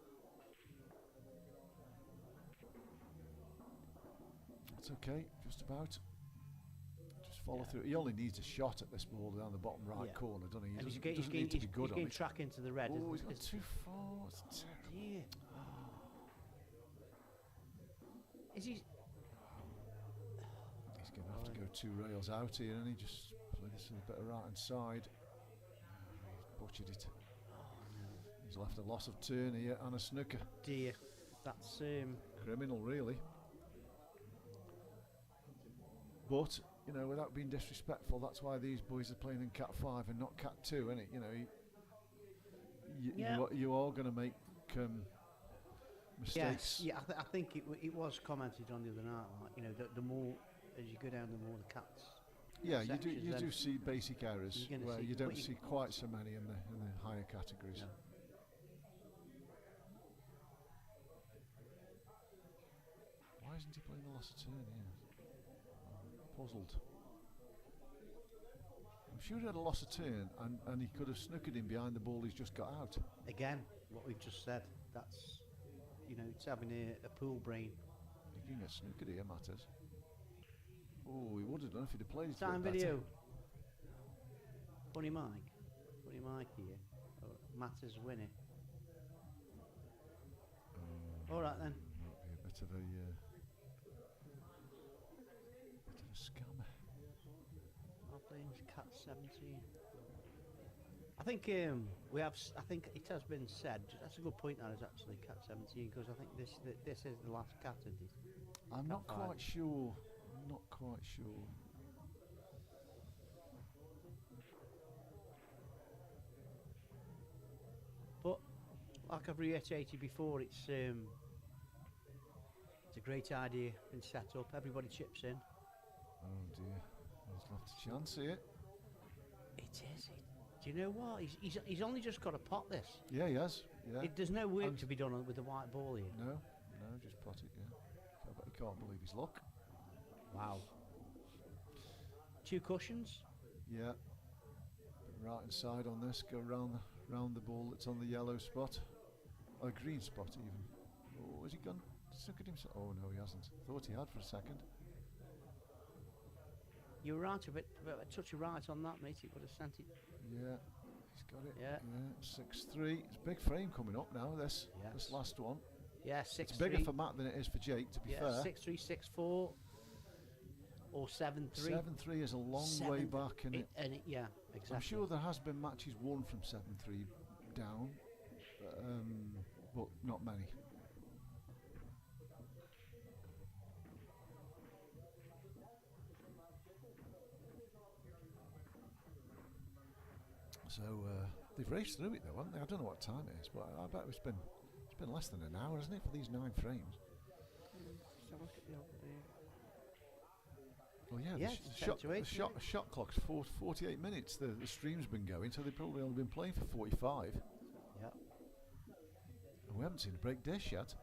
It's okay, just about. Just follow through. He only needs a shot at this ball down the bottom right corner, doesn't he? He's good getting track into the red. Oh, he's gone too far. It's terrible. Is he? He's going to have to go 2 rails out here, and he just play this a bit of right hand side. He's butchered it. He's left a loss of turn here and a snooker. Dear, that's criminal, really. But you know, without being disrespectful, that's why these boys are playing in Cat 5 and not Cat 2, isn't it? You know, you are going to make mistakes. Yes, yeah, I think it was commented on the other night. Like, you know, the more as you go down, the more the cats. Yeah, you do see basic errors where you don't see quite so many in the higher categories. Yeah. Why isn't he playing the loss of turn here? Puzzled. I'm sure he had a loss of turn, and he could have snookered him behind the ball he's just got out. Again, what we've just said. That's, you know, it's having a pool brain. You can get snookered here, Matters. Oh, he would have done if he'd have played it. Time video. Funny Mike here. Matters winning. All right then. Might be a bit of a scammer. I'm playing Cat 17. I think we have. I think it has been said. That's a good point. That is actually Cat 17, because I think this is the last cat, isn't it? I'm not quite sure. Not quite sure. But like I've reiterated before, it's a great idea. Been set up. Everybody chips in. Oh dear, he's left a chance here. It is. Do you know what? He's only just got to pot this. Yeah, he has. Yeah. There's no work to be done with the white ball here. No, just pot it. Yeah. I bet he can't believe his luck. Wow. 2 cushions. Yeah. Right hand side on this. Go round the ball that's on the yellow spot, or green spot even. Oh, has he gone? Look at himself. Oh no, he hasn't. Thought he had for a second. You were right a bit, a touch of right on that, mate. It would have sent it. Yeah, he's got it. Yeah. 6-3. It's a big frame coming up now. This last one. Yeah, 6-3. It's bigger for Matt than it is for Jake, to be fair. 6-3, 6-4, or 7-3. 7-3 is a long way back, isn't it? Yeah, exactly. I'm sure there has been matches won from 7-3 down, but not many. So they've raced through it though, haven't they? I don't know what time it is, but I bet it's been less than an hour, hasn't it, for these 9 frames? So look at the Well, yeah, Yeah, it's 10 to 8, the shot clock's 48 minutes. The stream's been going, so they've probably only been playing for 45. yeah. And we haven't seen a break dish yet.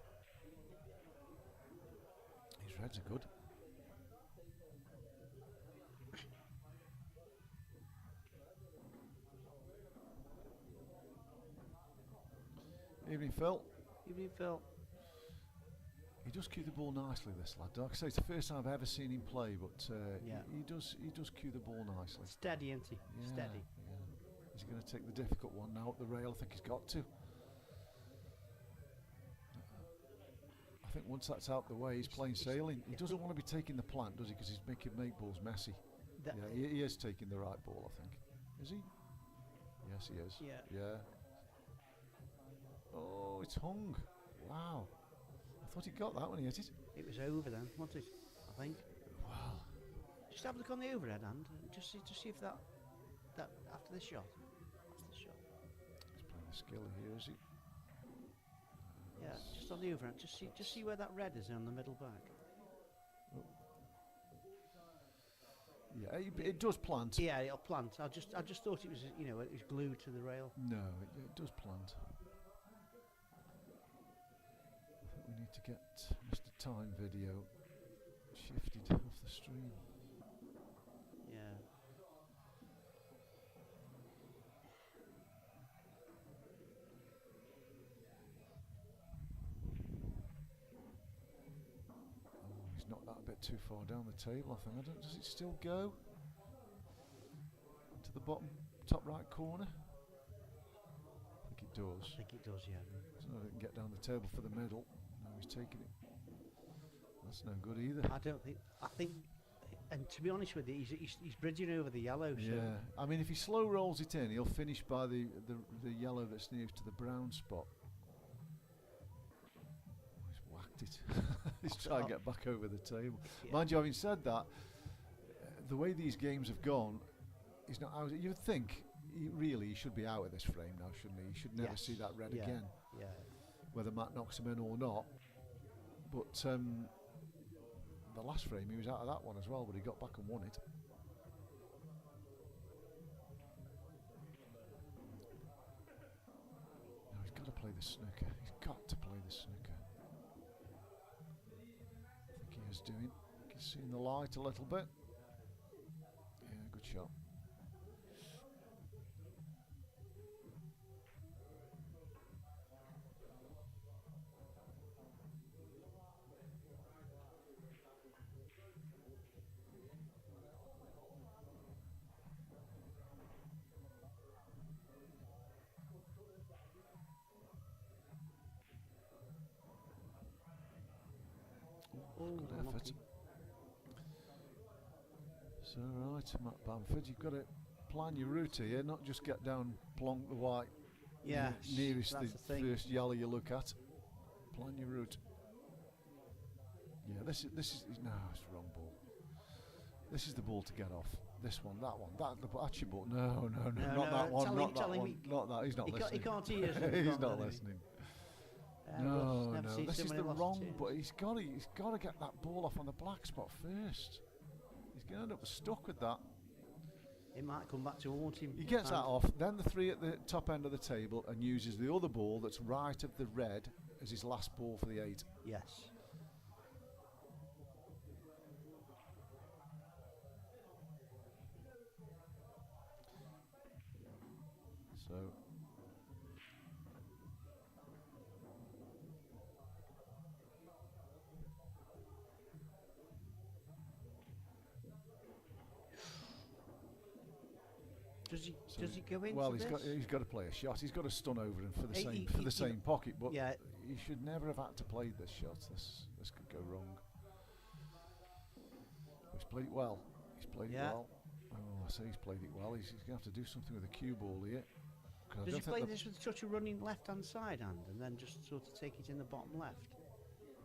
These reds are good. Evening, Phil. Evening, Phil. He does cue the ball nicely, this lad. Like I say, it's the first time I've ever seen him play, but Yeah. he does cue the ball nicely. Steady, isn't he? Yeah, Steady. yeah. Is he going to take the difficult one now up the rail? I think he's got to. I think once that's out the way, he's playing sailing. He doesn't want to be taking the plant, does he? Because he's making make balls messy. That- Yeah, he is taking the right ball, I think. Is he? Yes, he is. Yeah. Yeah. Oh, it's hung. Wow. I thought he got that when he hit it. It was over then, wasn't it? I think. Wow. Just have a look on the overhead hand and just see if that after the shot. That's the shot. He's playing the skill here, is he? Yeah, just on the overhead. Just see where that red is on the middle back. Yeah, it does plant. Yeah, it'll plant. I just thought it was it was glued to the rail. No, it does plant. I think we need to get Mr. Time video shifted off the stream. Yeah. Oh, he's knocked that a bit too far down the table, I think. Does it still go to the bottom, top right corner? I think it does. I think it does, yeah. So I didn't get down the table for the medal. No, he's taking it. That's no good either. I think, and to be honest with you, he's bridging over the yellow. So Yeah, I mean, if he slow rolls it in, he'll finish by the yellow that's nearest to the brown spot. Oh, he's whacked it. He's trying to get back over the table. Yeah. Mind you, having said that, the way these games have gone, he's not out. You would think he should be out of this frame now, shouldn't he? He should never Yes. see that red Yeah. again, Yeah. whether Matt knocks him in or not. But the last frame, he was out of that one as well, but he got back and won it. No, he's got to play the snooker. He's got to play the snooker. I think he is doing. You can see in the light a little bit. Yeah, good shot. Oh, Good effort. unlucky. So right, Matt Bamford, you've got to plan your route here, not just get down plonk the white Yeah. nearest that's the the thing. first yellow you look at. Plan your route. Yeah, this is no, it's the wrong ball. This is the ball to get off. This one, that's your ball. No, No, not no, that one, not that tell him one, not that. He's not He listening. can't hear us. He's not listening. No, this is the wrong. But he's got to get that ball off on the black spot first. He's going to end up stuck with that. It might come back to haunt him. He gets that off, then the 3 at the top end of the table, and uses the other ball that's right of the red as his last ball for the 8. Yes. So Does he go into well, this? he's got to play a shot. He's got to stun over him for the He- same pocket. But yeah. he should never have had to play this shot. This could go wrong. He's played it well. He's played it Yeah. well. Oh, I say he's played it well. He's going to have to do something with the cue ball here. 'Cause I Does don't he think play the- this with such a running left-hand side hand and then just sort of take it in the bottom left?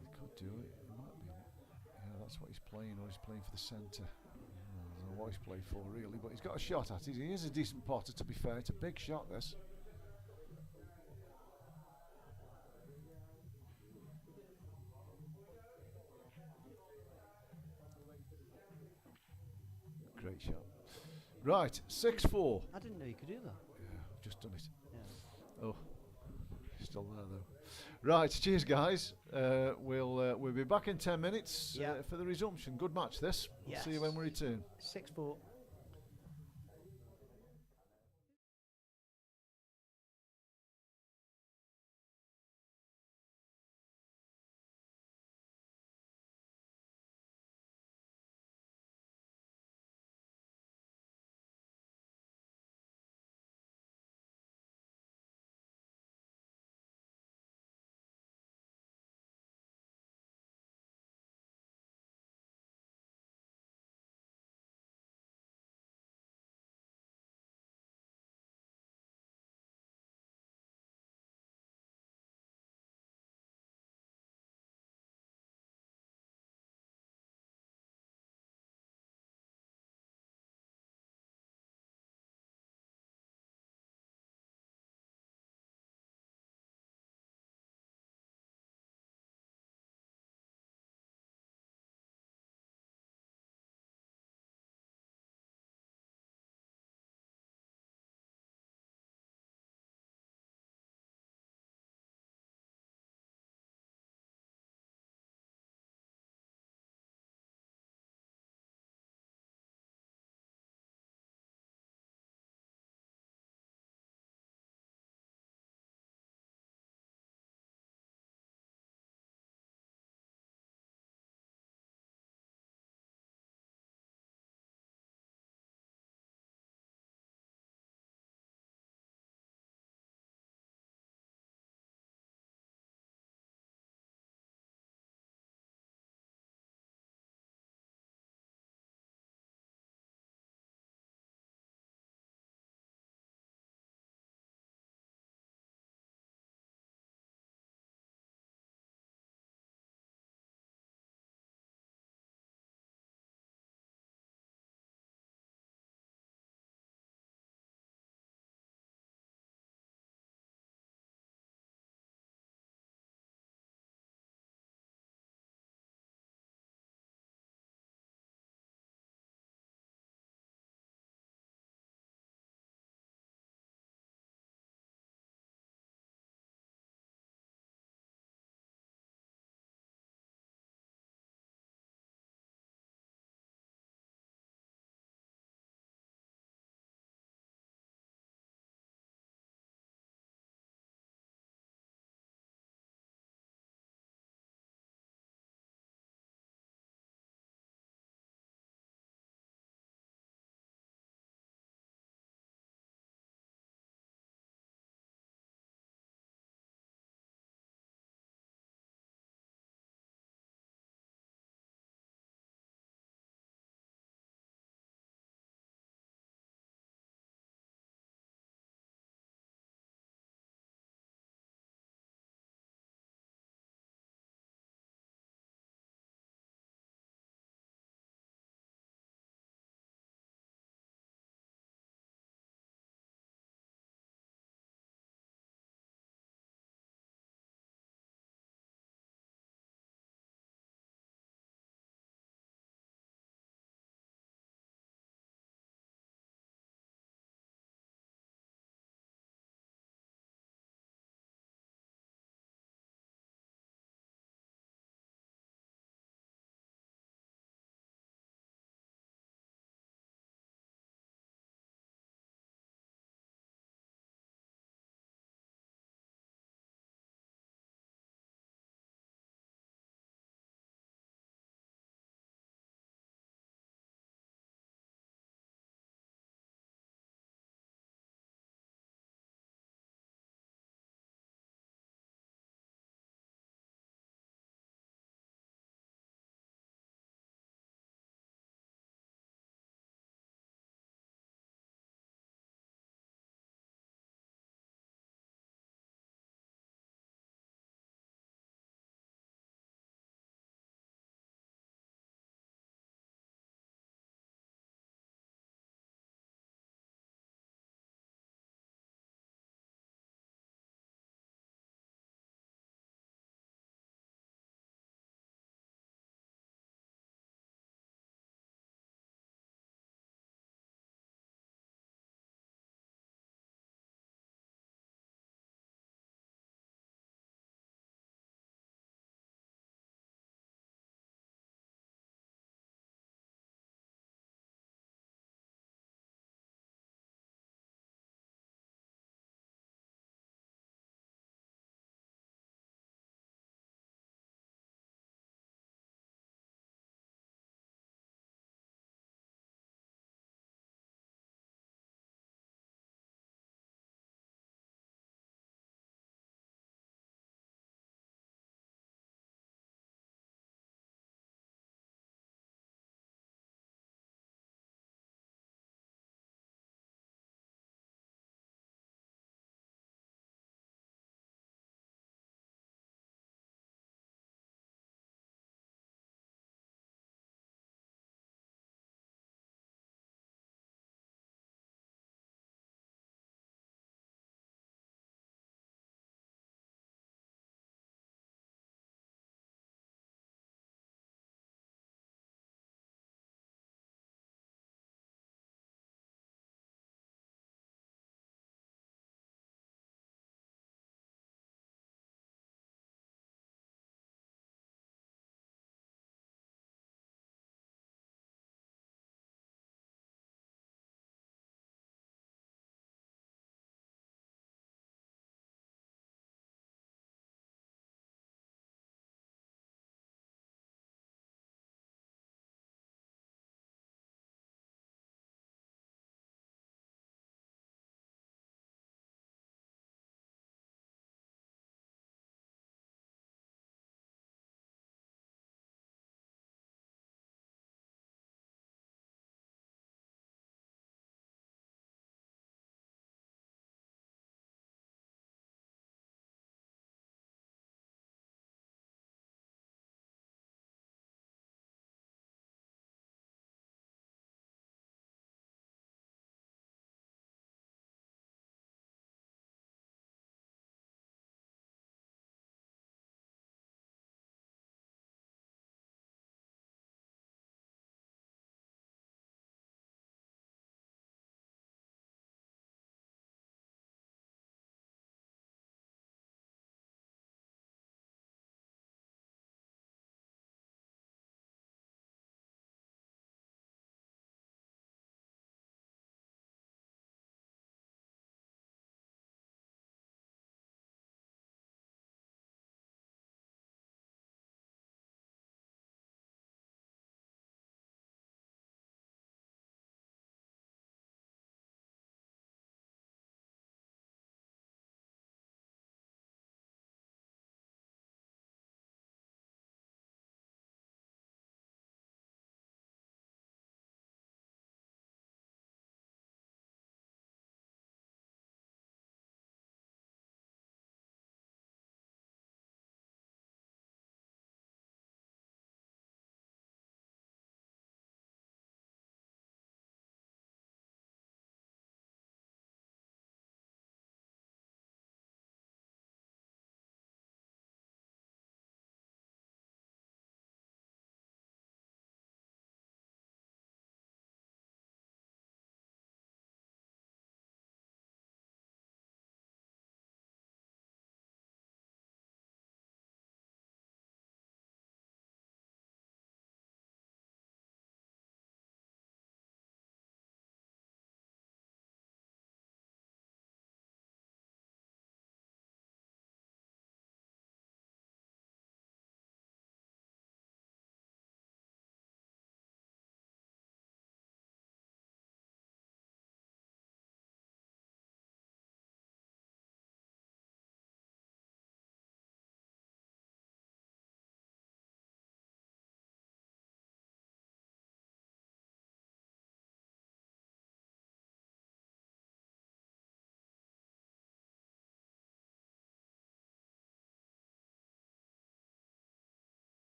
He could do it. It might be. Yeah, that's what he's playing, or he's playing for the centre. I don't know know what he's played for really, but he's got a shot at it. He is a decent potter, to be fair. It's a big shot, this. Great shot. Right, 6-4. I didn't know you could do that. Yeah, I've just done it. Yeah. Oh, still there though. Right, cheers guys. We'll be back in 10 minutes Yeah. for the resumption. Good match this. We'll see you when we return. 6-4.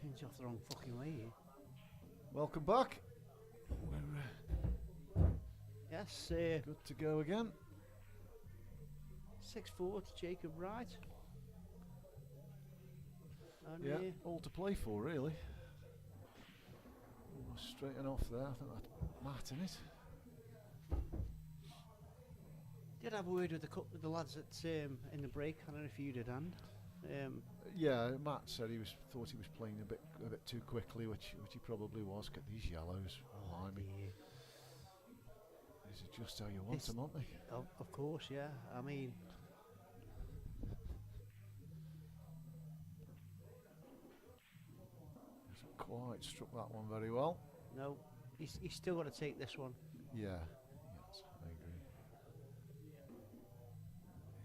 Pins off the wrong fucking way here. Welcome back. We're Yes, good to go again. 6-4 to Jacob Wright. And, Yeah, all to play for, really. Straighten off there. I think that's Matt, in it. Did have a word with the lads at in the break. I don't know if you did, and Yeah, Matt said thought he was playing a bit too quickly, which he probably was. Get these yellows. Blimey. These are just how you want them, aren't they? Of course, yeah. I mean, Hasn't quite struck that one very well. no, he's still got to take this one. Yeah, yes, I agree.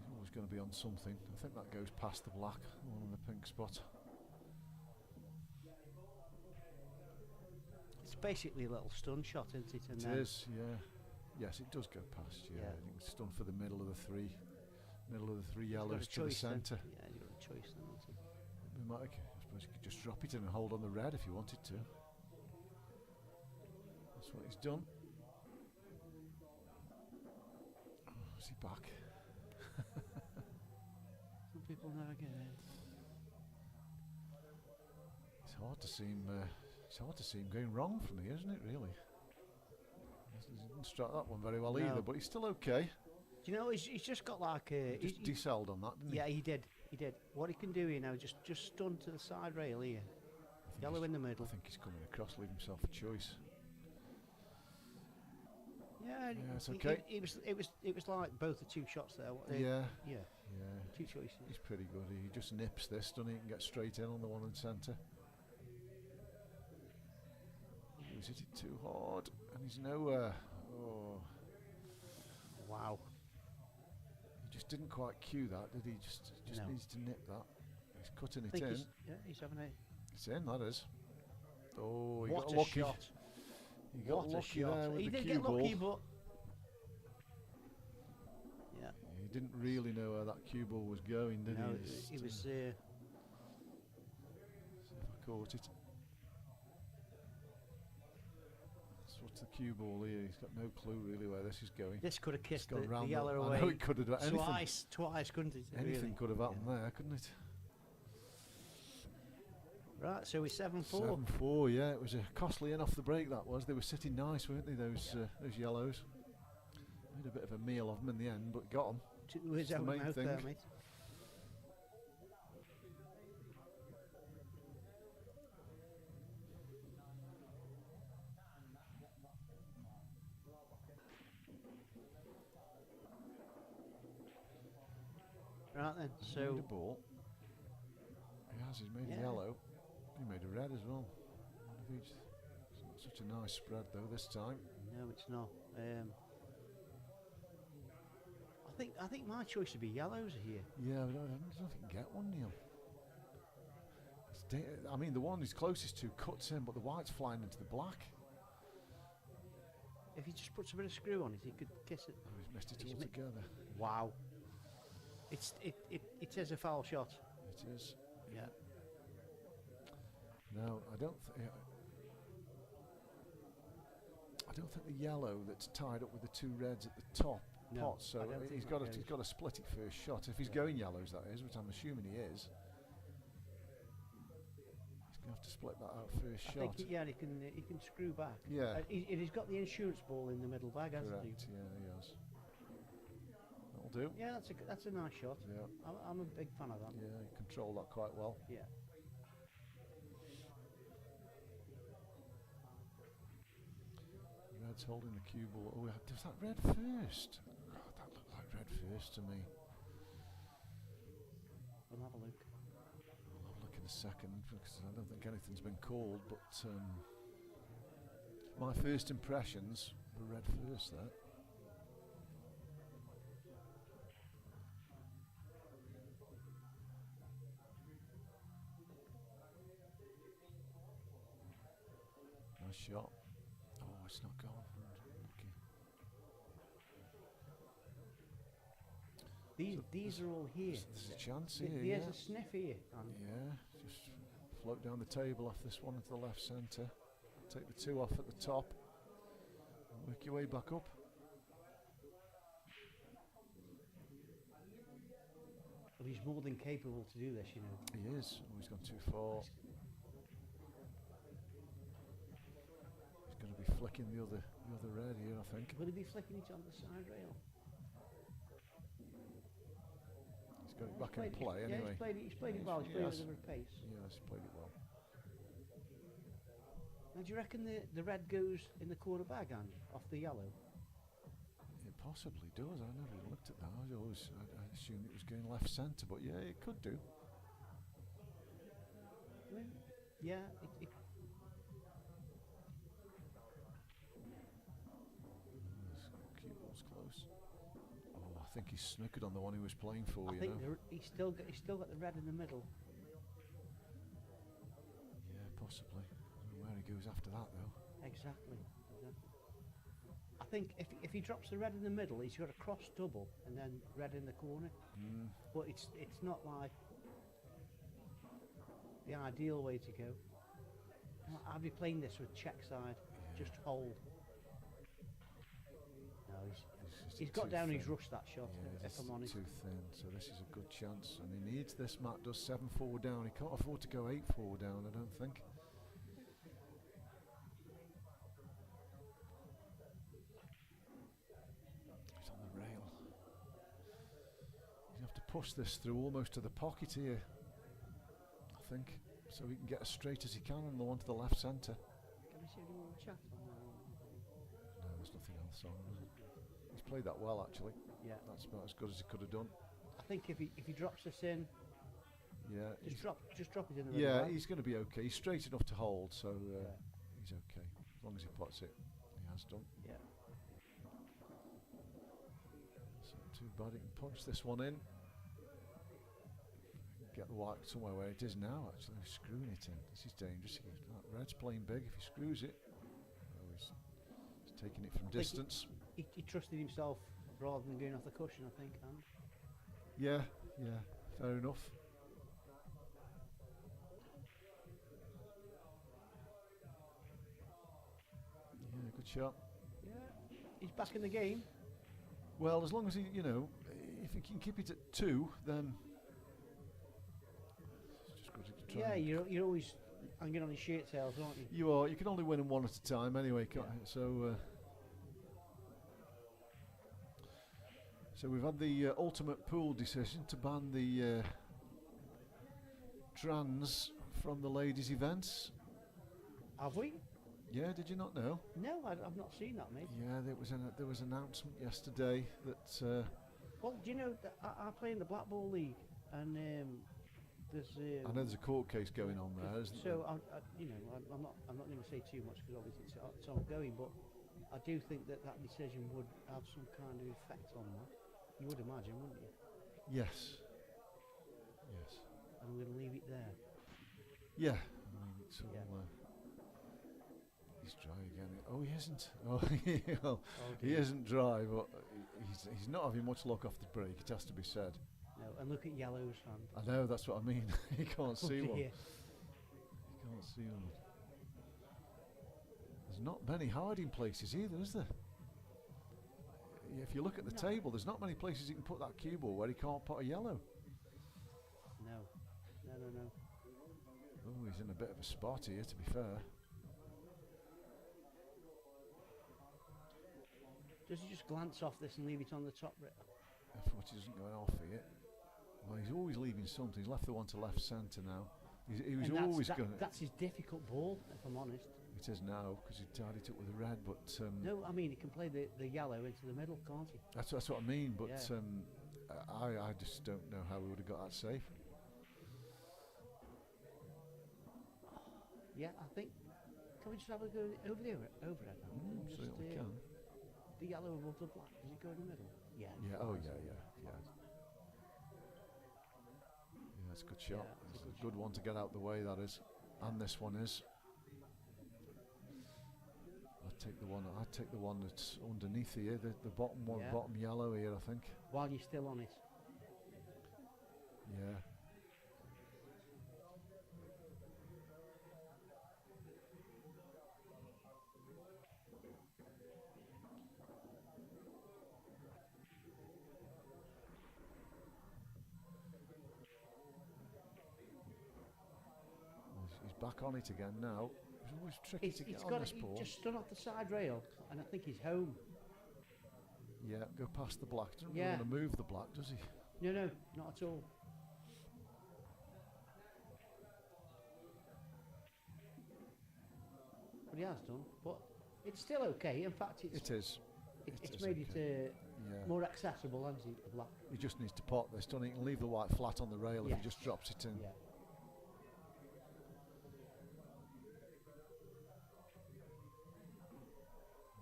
He's always going to be on something. I think that goes past the black, the one on the pink spot. It's basically a little stun shot, isn't it? And It then is, yeah. Yes, it does go past, yeah. Yeah. I think it's done for the middle of the three he's got yellows a to the choice then. centre. Yeah, you've got a choice then. Hasn't he? We might, I suppose you could just drop it in and hold on the red if you wanted to. That's what he's done. Oh, is he back? Some people never get it. It's hard to see him. It's hard to see him going wrong from here, isn't it? Really. He didn't strike that one very well No. either, but he's still okay. Do you know he's just got like a Just decelled on that, didn't yeah, he did. What he can do here now, just stun to the side rail here. he? I think Yellow he's- in the middle. I think he's coming across, leave himself a choice. Yeah, it's okay. It was like both the two shots there. Yeah, Yeah, yeah. two choices. He's pretty good. He just nips this, doesn't he? And get straight in on the one in centre. He's hit it too hard, and he's nowhere. Oh, Wow. he just didn't quite cue that, did he? Just No. needs to nip that. He's cutting I it think in. he's having a It's in, that is. Oh, he what got a lucky. shot. He got What a lucky shot. there with He the did cue get ball. lucky, but yeah, He didn't really know where that cue ball was going, did no, he? it was. See if I caught it. That's what's the cue ball here. He's got no clue really where this is going. This could have It's kissed gone the round yellow I away know it could have done anything. twice, couldn't it? Anything really? could have happened there, couldn't it? Right, so we're 7-4. 7-4, yeah. It was a costly in off the break, that was. They were sitting nice, weren't they, those yellows? Made a bit of a meal of them in the end, but got them. To his the own main mouth there, thing. mate. Right then, He's so made a ball. He has, he's made Yeah. a yellow. He made a red as well. It's not such a nice spread, though, this time. no, it's not. I think my choice would be yellows here. Yeah, but I don't think you can get one, Neil. I mean, the one he's closest to cuts in, but the white's flying into the black. If he just puts a bit of screw on it, he could kiss it. Oh, he's missed it He's mi- altogether. Wow. It is a foul shot. It is. Yeah. No, I don't think the yellow that's tied up with the two reds at the top No, pot. So I don't think he's that got to goes. he's got to split it first shot. If he's Yeah. going yellows, that is, which I'm assuming he is. He's going to have to split that out first I shot. think he can screw back. Yeah. He's got the insurance ball in the middle bag, hasn't Correct. Yeah, he has. That'll do. he? Yeah, that's a nice shot. Yeah. I'm a big fan of that. Yeah, he controlled that quite well. Yeah. Red's holding the cue ball. Oh, does that red first? God, that looked like red first to me. We'll have a look. I'll have a look in a second because I don't think anything's been called, but my first impressions were red first there. Nice shot. Oh, it's not gone. Lucky. These are all here. There's a chance Th- here, There's yeah. a sniff here. And Yeah, just Float down the table off this one into the left centre. Take the 2 off at the top. And work your way back up. Well, he's more than capable to do this, you know. He is. Oh, he's gone too far. He's going to be flicking the other red here, I think. Will he be flicking it on the side rail? He's got it back in play anyway. He's played it well. He's played it at a pace. Yes, he's played it well. Now, do you reckon the red goes in the corner bag, Andy, off the yellow? It possibly does. I never looked at that. I assumed it was going left centre, but yeah, it could do. Yeah, Cue ball's close. Oh, I think he's snookered on the one he was playing for. I think he's still got the red in the middle. Yeah, possibly. I don't know where he goes after that though. Exactly. I think if he drops the red in the middle, he's got a cross double and then red in the corner. But it's not like the ideal way to go. I'd be playing this with check side, just hold. No, he's got down. He's rushed that shot. Yeah, if I'm honest, too thin. So this is a good chance, and he needs this. Matt does 7 forward down. He can't afford to go 8 forward down. I don't think. Push this through almost to the pocket here, I think, so he can get as straight as he can on the one to the left centre. Can we see any more chat on that? No, there's nothing else on. He's played that well, actually. Yeah, that's about as good as he could have done. I think if he drops this in, yeah, just drop it in the yeah, right. He's going to be okay. He's straight enough to hold, so he's okay as long as he puts it. He has done. Yeah. So too bad he can punch this one in. Get the white somewhere where it is now. Actually, he's screwing it in. This is dangerous. That red's playing big. If he screws it, he's taking it from distance. He trusted himself rather than going off the cushion, I think. Yeah, fair enough. Yeah, good shot. Yeah, he's back in the game. Well, as long as he, if he can keep it at 2, then. Yeah, you're always hanging on his shirt tails, aren't you? You are. You can only win them one at a time anyway. So we've had the ultimate pool decision to ban the trans from the ladies' events. Have we? Yeah, did you not know? No, I've not seen that, mate. Yeah, there was an announcement yesterday that. Well, do you know that I play in the Black Ball League, and there's. I know there's a court case going on there, isn't there? So I'm not going to say too much because obviously it's ongoing, but I do think that decision would have some kind of effect on that. You would imagine, wouldn't you? Yes. And we're going to leave it there. Yeah. I mean, it's all, he's dry again. Oh, he isn't. Oh, he isn't dry, but he's not having much luck off the break. It has to be said. No, and look at Yellow's hand. I know, that's what I mean. He can't see one. He can't see one. There's not many hiding places either, is there? If you look at the table, there's not many places you can put that cue ball where he can't put a yellow. No. Oh, he's in a bit of a spot here, to be fair. Does he just glance off this and leave it on the top bit? If what he doesn't go off here. Well, he's always leaving something. He's left the one to left centre now. He was always going to... That's his difficult ball, if I'm honest. It is now, because he tied it up with the red, but... no, I mean, he can play the yellow into the middle, can't he? That's what I mean, but I just don't know how we would have got that safe. Yeah, I think... Can we just have a go over it now? Certainly can. The yellow above the black, does it go in the middle? Yeah. Yeah, yeah, it's a good shot. It's a good one to get out the way, that is. And this one is. I'd take the one that's underneath here, the bottom one, bottom yellow here, I think. While you're still on it. Yeah. back on it again now. It's always tricky to get on this ball. He's just stood off the side rail, and I think he's home. Yeah, go past the black. Doesn't Yeah. really want to move the black, does he? No, not at all. But he has done. But it's still okay. In fact, it's made it more accessible, hasn't it, the black? He just needs to pot this, doesn't he? He can leave the white flat on the rail if he just drops it in. Yeah.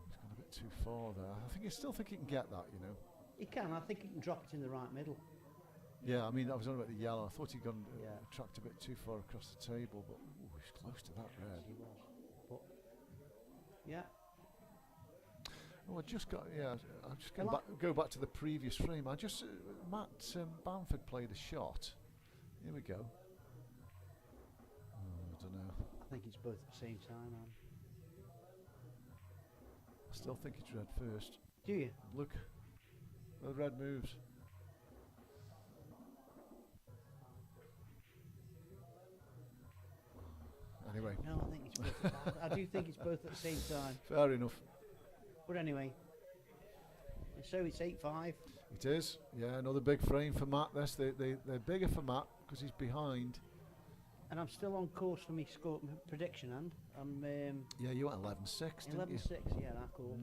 He's gone a bit too far there. I still think he can get that, you know. He can. I think he can drop it in the right middle. Yeah, I mean, I was on about the yellow. I thought he'd gone tracked a bit too far across the table, but he's close to that red. He was. But yeah. Oh, I just got I'm just going go back to the previous frame. I just Matt Bamford played a shot. Here we go. Oh, I don't know. I think it's both at the same time. I still think it's red first. Do you? Look, the red moves. Anyway. No, I think it's both. I do think it's both at the same time. Fair enough. But anyway, so it's 8-5. It is. Yeah, another big frame for Matt. They're bigger for Matt because he's behind. And I'm still on course for my score prediction, and I'm. Yeah, you went 11-6, didn't you? 11-6. Yeah, that cool.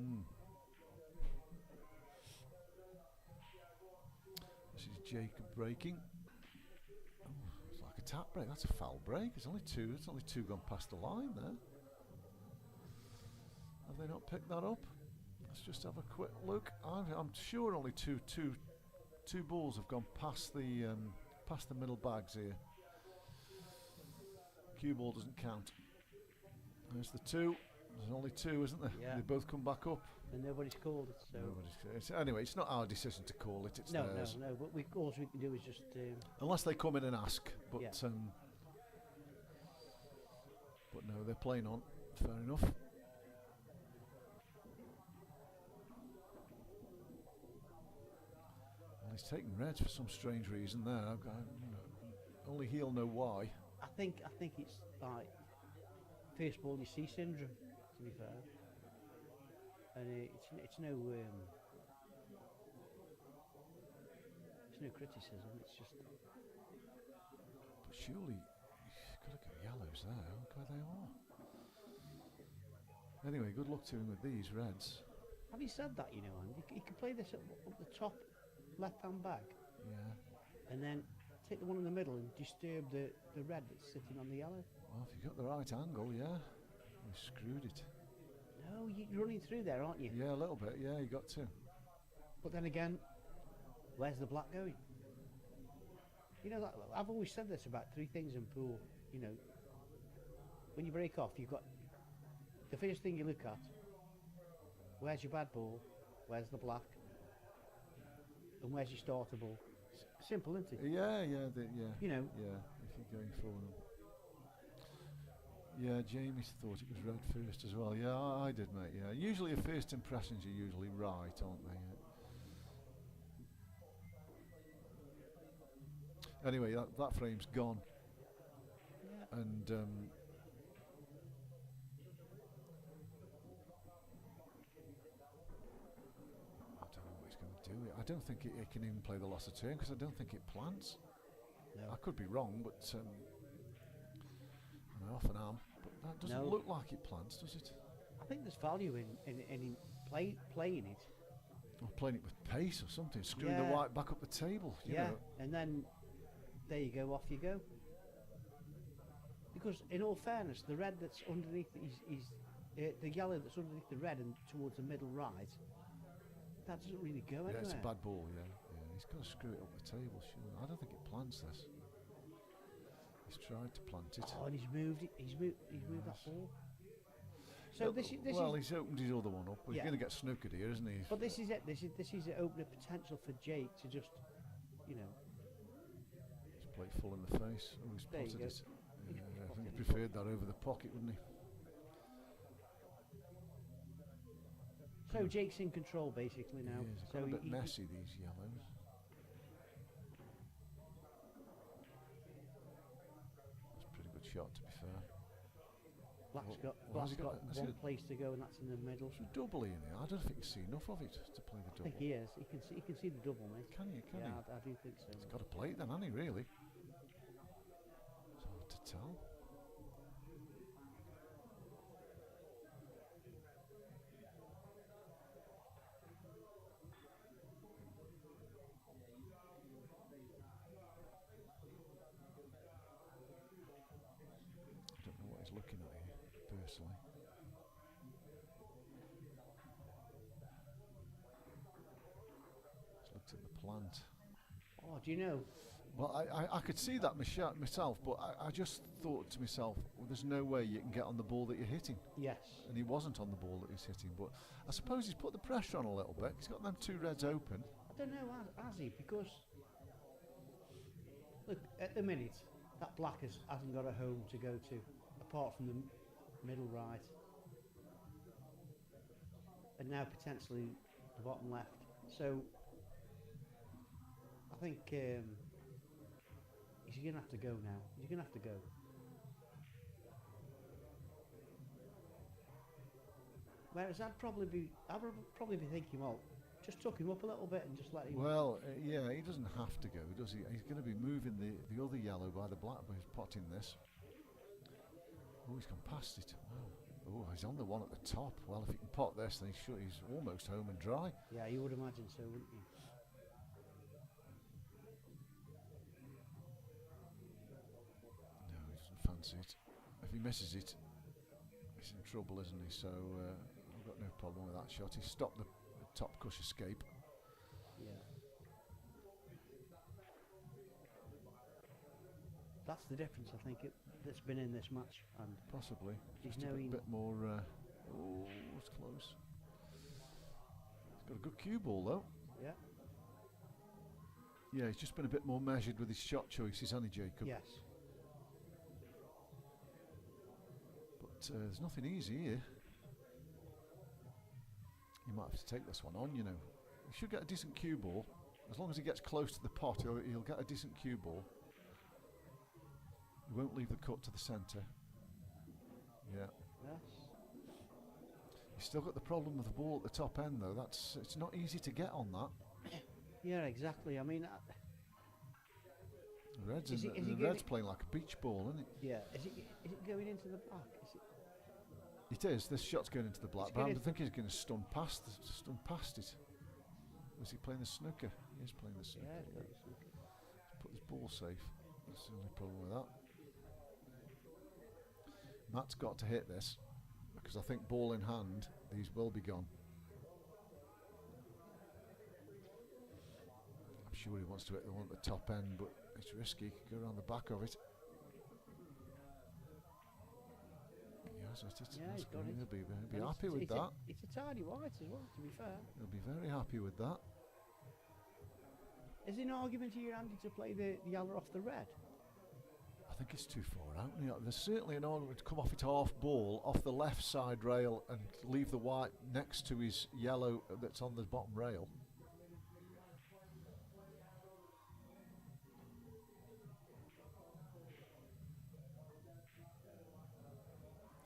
This is Jacob breaking. Oh, it's like a tap break. That's a foul break. It's only two. It's only two gone past the line there. Have they not picked that up? Let's just have a quick look. I'm sure only two balls have gone past the middle bags here. Cue ball doesn't count. There's the two. There's only two, isn't there? Yeah. They both come back up. And nobody's called it. So. Anyway, it's not our decision to call it. It's theirs. No. But all we can do is just. Unless they come in and ask, but but no, they're playing on. Fair enough. Well, he's taking reds for some strange reason there. Only he'll know why. I think it's like first ball you see syndrome. To be fair, and it's no criticism. It's just. But surely you've got to go yellows there. Look where they are. Anyway, good luck to him with these reds. Having said that, you know, Andy, he can play this up the top left-hand bag. Yeah. And then take the one in the middle and disturb the red that's sitting on the yellow. Well, if you've got the right angle, yeah. We screwed it. No, you're running through there, aren't you? Yeah, a little bit. Yeah, you got to. But then again, where's the black going? You know, I've always said this about three things in pool. You know, when you break off, you've got the first thing you look at. Where's your bad ball? Where's the black? And where's your starter ball? Simple, isn't it? Yeah. You know. Yeah, if you're going for them. Yeah, Jamie thought it was red first as well. Yeah, I did, mate. Yeah, usually your first impressions are usually right, aren't they? Yeah. Anyway, that frame's gone. Yeah. And I don't know what he's going to do. I don't think it can even play the loss of turn because I don't think it plants. No. I could be wrong, but I often am. But that doesn't look like it plants, does it? I think there's value in playing it. Or playing it with pace or something, screwing the white back up the table. You know. And then there you go, off you go. Because in all fairness, the red that's underneath the yellow that's underneath the red and towards the middle right, that doesn't really go anywhere. Yeah, it's a bad ball. Yeah. He's got to screw it up the table. Sure, I don't think it plants this. He's tried to plant it. Oh, and he's moved it. He's moved that ball. So this is he's opened his other one up. He's going to get snookered here, isn't he? But this is it. This is it opening potential for Jake to just, you know. Just play full in the face. Oh, he's There you potted go. it. Yeah, I think he preferred that over the pocket, wouldn't he? So Jake's in control basically now. He is. So A bit messy, these yellows. That's a pretty good shot, to be fair. Black's got one place to go, and that's in the middle. There's a double in here. I don't think you see enough of it to play the I double. think he is. He can see the double, mate. Can you? Can yeah, he? I do think so. He's got to play it then, hasn't he? Really? It's hard to tell. I don't know what he's looking at here, personally. He's looked at the plant. Oh, do you know? Well, I could see that myself, but I just thought to myself, well, there's no way you can get on the ball that you're hitting. Yes. And he wasn't on the ball that he's hitting, but I suppose he's put the pressure on a little bit. He's got them two reds open. I don't know, has he? Because, look, at the minute, that black hasn't got a home to go to, apart from the middle right. And now potentially the bottom left. So, I think he's going to have to go now. He's going to have to go. Whereas I'd probably be thinking, well, just tuck him up a little bit and just let him. Well, yeah, he doesn't have to go, does he? He's going to be moving the other yellow by the black, but he's potting this. Oh, he's gone past it. Wow. Oh, he's on the one at the top. Well, if he can pot this, then he's almost home and dry. Yeah, you would imagine so, wouldn't you? No, he doesn't fancy it. If he misses it, he's in trouble, isn't he? So I've got no problem with that shot. He stopped the top cush escape. Yeah. That's the difference, I think, that's been in this match. And possibly. he's Just a bit more. Oh, it's close. He's got a good cue ball, though. Yeah. Yeah, he's just been a bit more measured with his shot choices, hasn't he, Jacob? Yes. But there's nothing easy here. You might have to take this one on, you know. He should get a decent cue ball. As long as he gets close to the pot, he'll get a decent cue ball. He won't leave the cut to the centre. Yeah. Yes. He's still got the problem with the ball at the top end, though. It's not easy to get on that. Yeah, exactly. I mean, The Red's playing like a beach ball, isn't it? yeah. Is it going into the black? It is. This shot's going into the black, but I think he's going to stun past it. Was he playing the snooker? He is playing the snooker. Yeah, Yeah. Let's put this ball safe. That's the only problem with that. Matt's got to hit this, because I think ball in hand, these will be gone. I'm sure he wants to hit the one at the top end, but it's risky. He could go around the back of it. Yes, it is. Yeah, he's got it. He'll be happy with that. It's a tiny white as well, to be fair. He'll be very happy with that. Is there an argument here, Andy, to play the yellow off the red? I think it's too far out. There's certainly an argument to come off it half ball, off the left side rail, and leave the white next to his yellow that's on the bottom rail.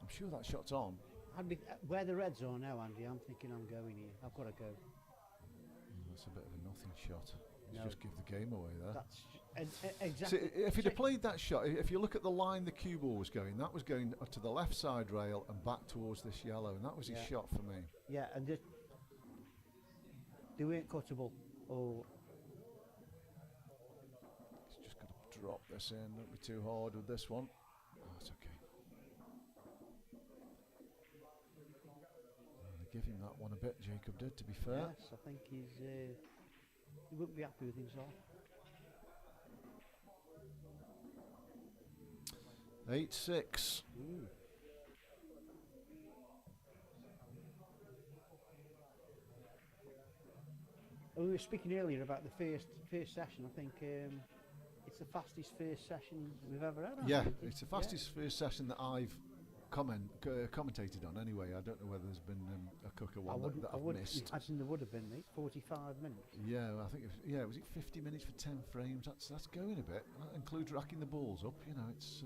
I'm sure that shot's on. Where the reds are now, Andy, I'm thinking I'm going here. I've got to go. That's a bit of a nothing shot. No. Just give the game away there. That's exactly. See, if he'd have played that shot, if you look at the line the cue ball was going, that was going to the left side rail and back towards this yellow, and that was his shot for me. Yeah, and they weren't cuttable. Or He's just got to drop this in. Don't be too hard with this one. Oh, it's okay. Give him that one a bit, Jacob did, to be fair. yes, I think he wouldn't be happy with himself. 8-6. We were speaking earlier about the first session. I think it's the fastest first session we've ever had. Yeah, it's the fastest first session that I've commentated on anyway. I don't know whether there's been a quicker one that I've missed. I imagine there would have been, mate. 45 minutes. Yeah, I think was it 50 minutes for 10 frames? That's going a bit. That includes racking the balls up. You know, it's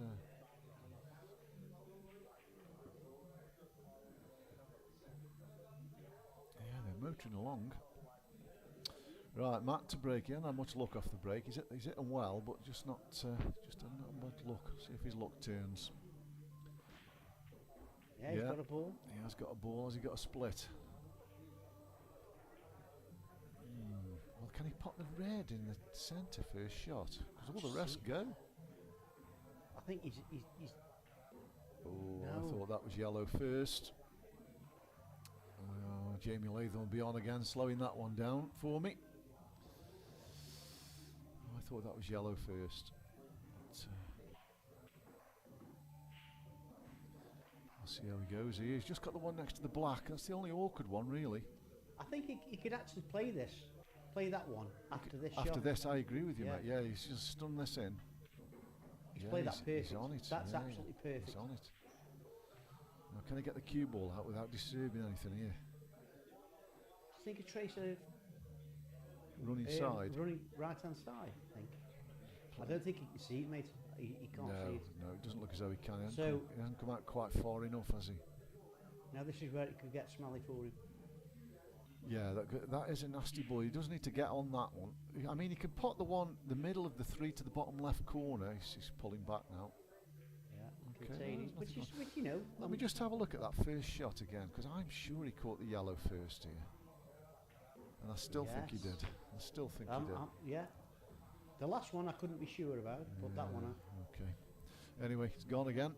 motoring along. Right, Matt to break. He hasn't had much luck off the break. He's hitting well, but just not much luck. See if his luck turns. Yeah, he's got a ball. He has got a ball. Has he got a split? Well, can he pop the red in the centre first shot? Because all the rest go. I think he's Oh, no. I thought that was yellow first. Jamie Latham will be on again, slowing that one down for me. I thought that was yellow first. But, I'll see how he goes here. He's just got the one next to the black. That's the only awkward one, really. I think he could actually play that one after this shot. After this, I agree with you, Yeah. mate. Yeah, he's just stunned this in. He's played that perfect. He's on it. That's yeah, absolutely perfect. He's on it. Now, can I get the cue ball out without disturbing anything here? I think a trace of Running side. running right hand side. I think. I don't think he can see it, mate. He can't see it. No, it doesn't look as though he can. So- He hasn't come out quite far enough, has he? Now this is where it could get smelly for him. Yeah, that is a nasty ball. He does need to get on that one. I mean, he can pot the middle of the three to the bottom left corner. He's pulling back now. Yeah. Okay, Containing, well, which you know. Let me just have a look at that first shot again, because I'm sure he caught the yellow first here. And I still think he Yes. did. I still think he did. Yeah. The last one I couldn't be sure about, but that one. Okay. Anyway, it's gone again.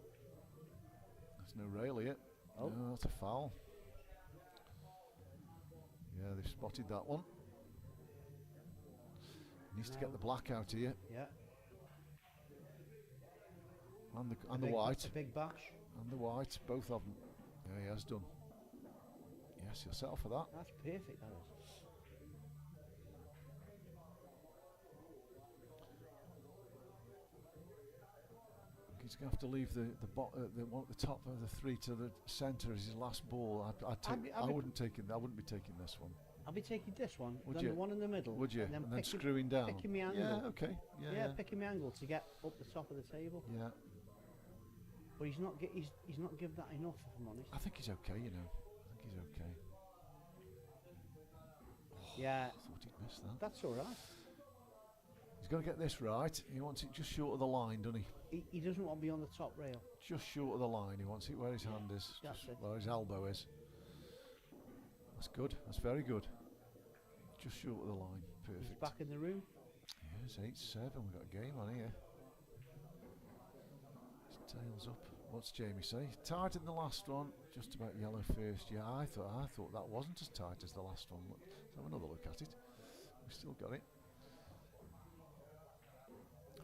There's no rail here. Oh. No, that's a foul. Yeah, they've spotted that one. He needs to get No. the black out here. Yeah. And A the big- white. A big bash. And the white, both of them. Yeah, he has done. Yes, he'll settle for that. That's perfect. That is. He's going to have to leave the one at the top of the three to the centre as his last ball. I wouldn't be taking this one. I'll be taking this one, Would then you? the one in the middle, Would you? and then, picking, screwing down. picking my angle. Yeah, okay. Yeah. Picking my angle to get up the top of the table. Yeah. But he's not given that enough, if I'm honest. I think he's okay, you know. I think he's okay. Yeah, I thought he'd missed that. that's all right. He's got to get this right. He wants it just short of the line, doesn't he? He doesn't want to be on the top rail. Just short of the line. He wants it where his hand is, That's just it. where his elbow is. That's good. That's very good. Just short of the line. Perfect. He's back in the room. Yes, 8-7. We've got a game on here. His tail's up. What's Jamie say? Tighter than the last one. Just about yellow first. Yeah, I thought that wasn't as tight as the last one. Let's have another look at it. We've still got it.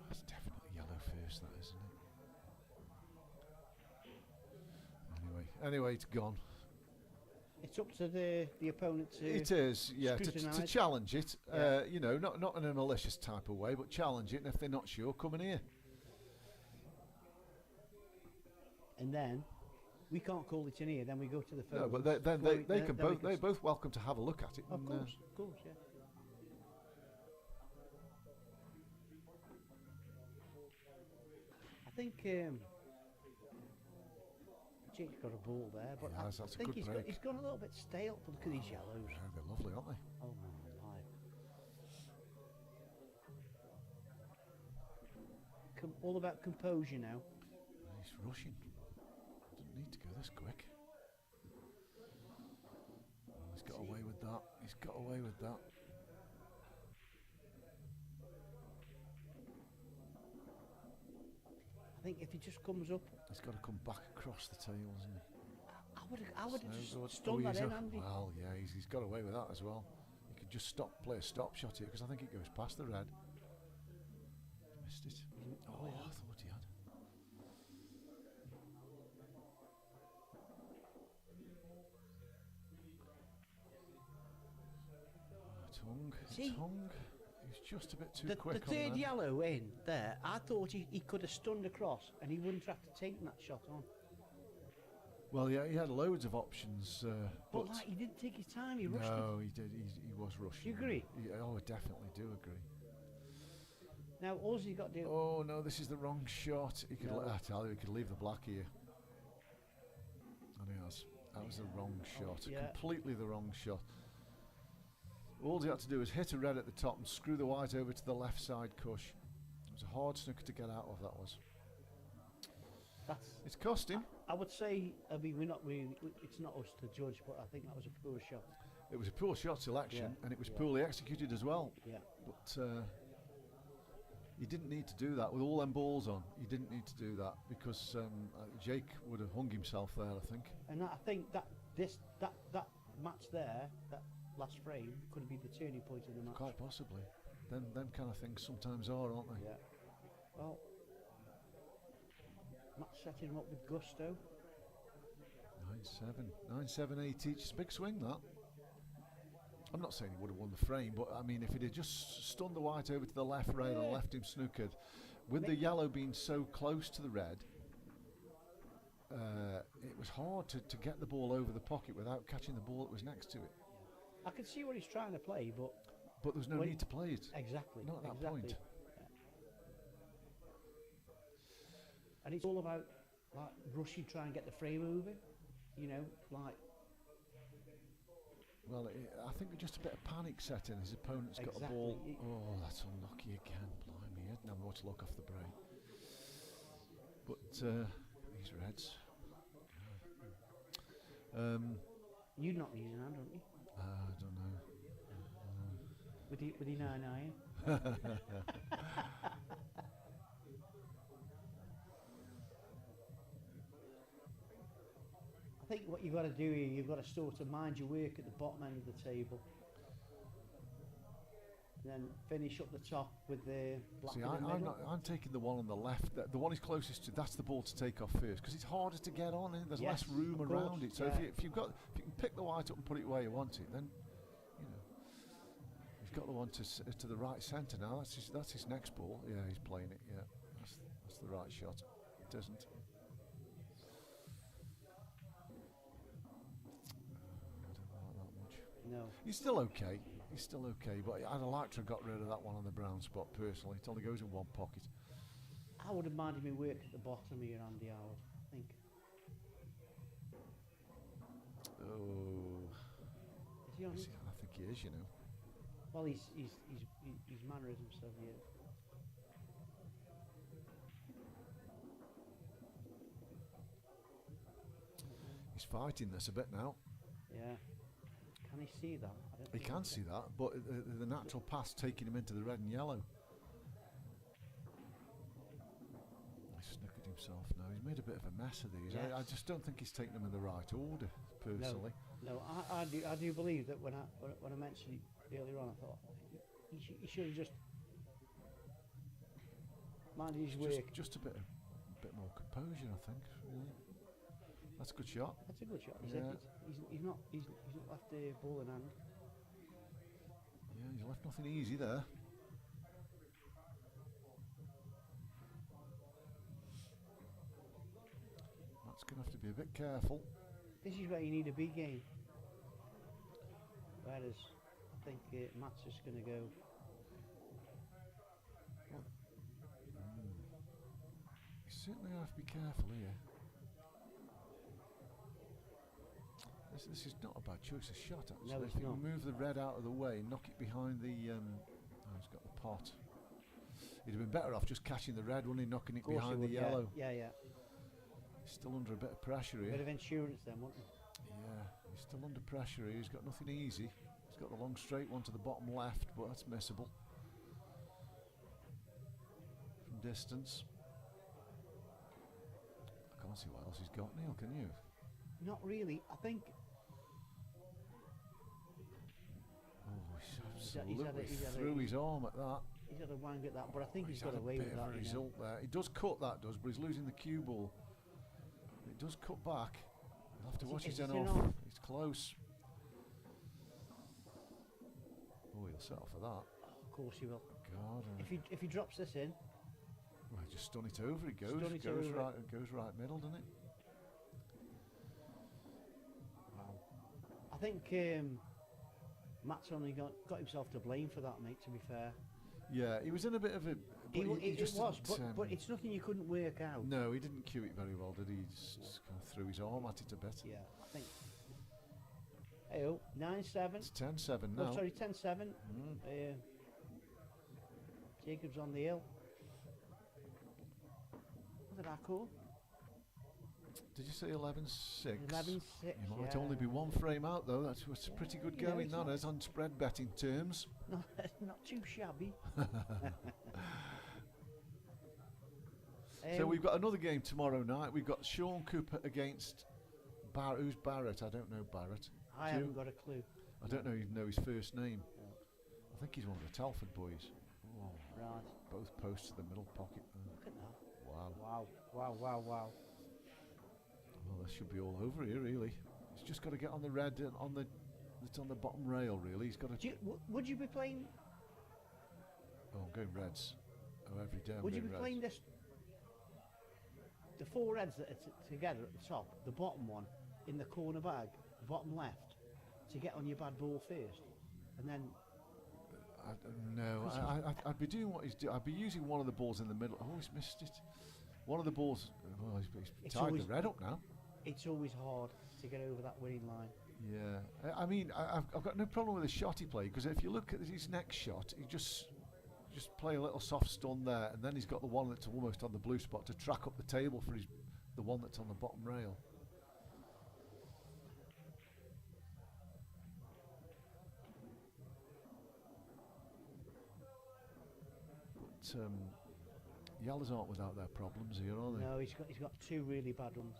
That's definitely yellow first, that isn't it? Anyway, it's gone. It's up to the opponent to. It is, yeah, to scrutinise. challenge it. Yeah. You know, not in a malicious type of way, but challenge it. And if they're not sure, come in here. And then we can't call it in here. Then we go to the phone. No, but they're both welcome to have a look at it. Of and, course, yeah. I think Jake's got a ball there, but He has, that's a I think good break. he's gone a little bit stale. But look at these yellows. Yeah, they're lovely, aren't they? Oh my! All about composure now. He's rushing. Doesn't need to go this quick. Oh, he's got away with that. He's got away with that. I think if he just comes up, He's got to come back across the tail, isn't he? I would have No just good. stunned that he's in, a- Andy. Well, yeah, he's got away with that as well. He could just play a stop shot here because I think it goes past the red. Missed it. Oh, I thought he had. See? Tongue. He's just a bit too The quick on third that. yellow in there, I thought he could have stunned across and he wouldn't have to take that shot on. Well, yeah, he had loads of options, But like, he didn't take his time, he rushed it. no, he did. He was rushing. You agree? I definitely do agree. Now, all he's got to do... Oh no, this is the wrong shot. He could. No. I tell you, he could leave the black here. And he has. That was the wrong shot. yeah. Completely the wrong shot. All he had to do was hit a red at the top and screw the white over to the left side cush. It was a hard snooker to get out of, that was. It's cost him. I would say, I mean, it's not us to judge, but I think that was a poor shot. It was a poor shot selection, and it was poorly executed as well. Yeah. But he didn't need to do that with all them balls on. He didn't need to do that because Jake would have hung himself there, I think. And I think that match there, that last frame, could have been the turning point of the match. Quite possibly. Them kind of things sometimes are, aren't they? Yeah. Well, Matt's setting him up with gusto. 9-7. 9-7-8 each. It's a big swing, that. I'm not saying he would have won the frame, but I mean, if he'd have just stunned the white over to the left rail and left him snookered, with the yellow being so close to the red, it was hard to get the ball over the pocket without catching the ball that was next to it. I can see what he's trying to play, but there was no need to play it. Exactly. Not at that point. Yeah. And it's all about like rushing, try and get the frame moving. You know, like. Well, I think just a bit of panic setting. His opponent's got a ball. Oh, that's unlucky again. Blimey, he hadn't had much luck off the break. But these reds. You'd not use an hand, wouldn't you? I don't know. With the 9 iron. I think what you've got to do here, you've got to sort of mind your work at the bottom end of the table. And then finish up the top with the black. See, in the middle. I'm taking the one on the left. The one he's closest to, that's the ball to take off first, because it's harder to get on, and there's less room around it. So if you can pick the white up and put it where you want it, then you know he's got the one to the right centre now. That's his next ball. Yeah, he's playing it. Yeah, that's the right shot. It doesn't. No. He's still okay. But I'd have liked to have got rid of that one on the brown spot personally. It only goes in one pocket. I would have minded me work at the bottom here, Andy Howard, I think. Oh. Is he on it? I think he is, you know. Well, he's mannerisms, so yeah. He's fighting this a bit now. Yeah. Can he see that? He can see that, but the natural pass taking him into the red and yellow. He's snookered himself now. He's made a bit of a mess of these. Yes. I just don't think he's taken them in the right order, personally. No, I do believe that when I mentioned it earlier on, I thought he should have just minded his work. Just a bit more composure, I think. Really. That's a good shot. That's a good shot. Yeah. He's not left the ball in hand. Yeah, he's left nothing easy there. That's going to have to be a bit careful. This is where you need a big game. Whereas I think Matt's just going to go. You certainly have to be careful here. This is not a bad choice of shot, actually. No, it's if you not. move the red out of the way, knock it behind the. He's got the pot. He'd have been better off just catching the red one and knocking it behind the yellow. Yeah. He's still under a bit of pressure here. A bit of insurance then, wouldn't he? Yeah, he's still under pressure here. He's got nothing easy. He's got the long straight one to the bottom left, but that's missable from distance. I can't see what else he's got, Neil, can you? Not really. I think. Oh, he's He's had absolutely a- threw his arm at that. He's had a wang at that, but I think he's got had away a with bit that. of a you know. result there. He does cut, that does, but he's losing the cue ball. It does cut back. He'll have to watch his is end it off. off? He's close. Oh, he'll settle for that. Of course he will. God. If he drops this in, Well, just stun it over. It goes. Stun it goes over. right. Goes right middle, doesn't it? I think Matt's only got himself to blame for that, mate. To be fair, Yeah, he was in a bit of a. it just was, didn't, but it's nothing you couldn't work out. No, he didn't cue it very well, did he? He just kind of threw his arm at it a bit. Yeah, I think Oh, 9-7. It's 10-7 now. Oh, sorry, 10-7. Mm. Jacob's on the hill. What did I call? Did you say 11-6? 11-6. You might only be one frame out though. That's pretty good You know, going, it's that not- is, on spread betting terms. Not too shabby. So we've got another game tomorrow night. We've got Sean Cooper against who's Barrett? I don't know Barrett. I Do you? haven't got a clue. I don't even know his first name. No. I think he's one of the Telford boys. Oh, Right. both posts to the middle pocket. Look at that. Wow. Wow. Wow. Wow. Wow. Well, this should be all over here, really. He's just got to get on the red on the that's on the bottom rail. Really, he's got to. Would you be playing? Oh, I'm going reds. Oh, every day I'm Would you going be reds. playing this? The four reds that are together at the top, the bottom one in the corner bag, the bottom left, to get on your bad ball first, and then. No, I'd be doing what he's doing. I'd be using one of the balls in the middle. Oh, he's missed it. One of the balls. Well, he's It's tied the always- red up now. It's always hard to get over that winning line. Yeah, I mean, I've got no problem with the shot he played, because if you look at his next shot, he just play a little soft stun there, and then he's got the one that's almost on the blue spot to track up the table for the one that's on the bottom rail. But Yellows aren't without their problems here, are they? No, he's got two really bad ones.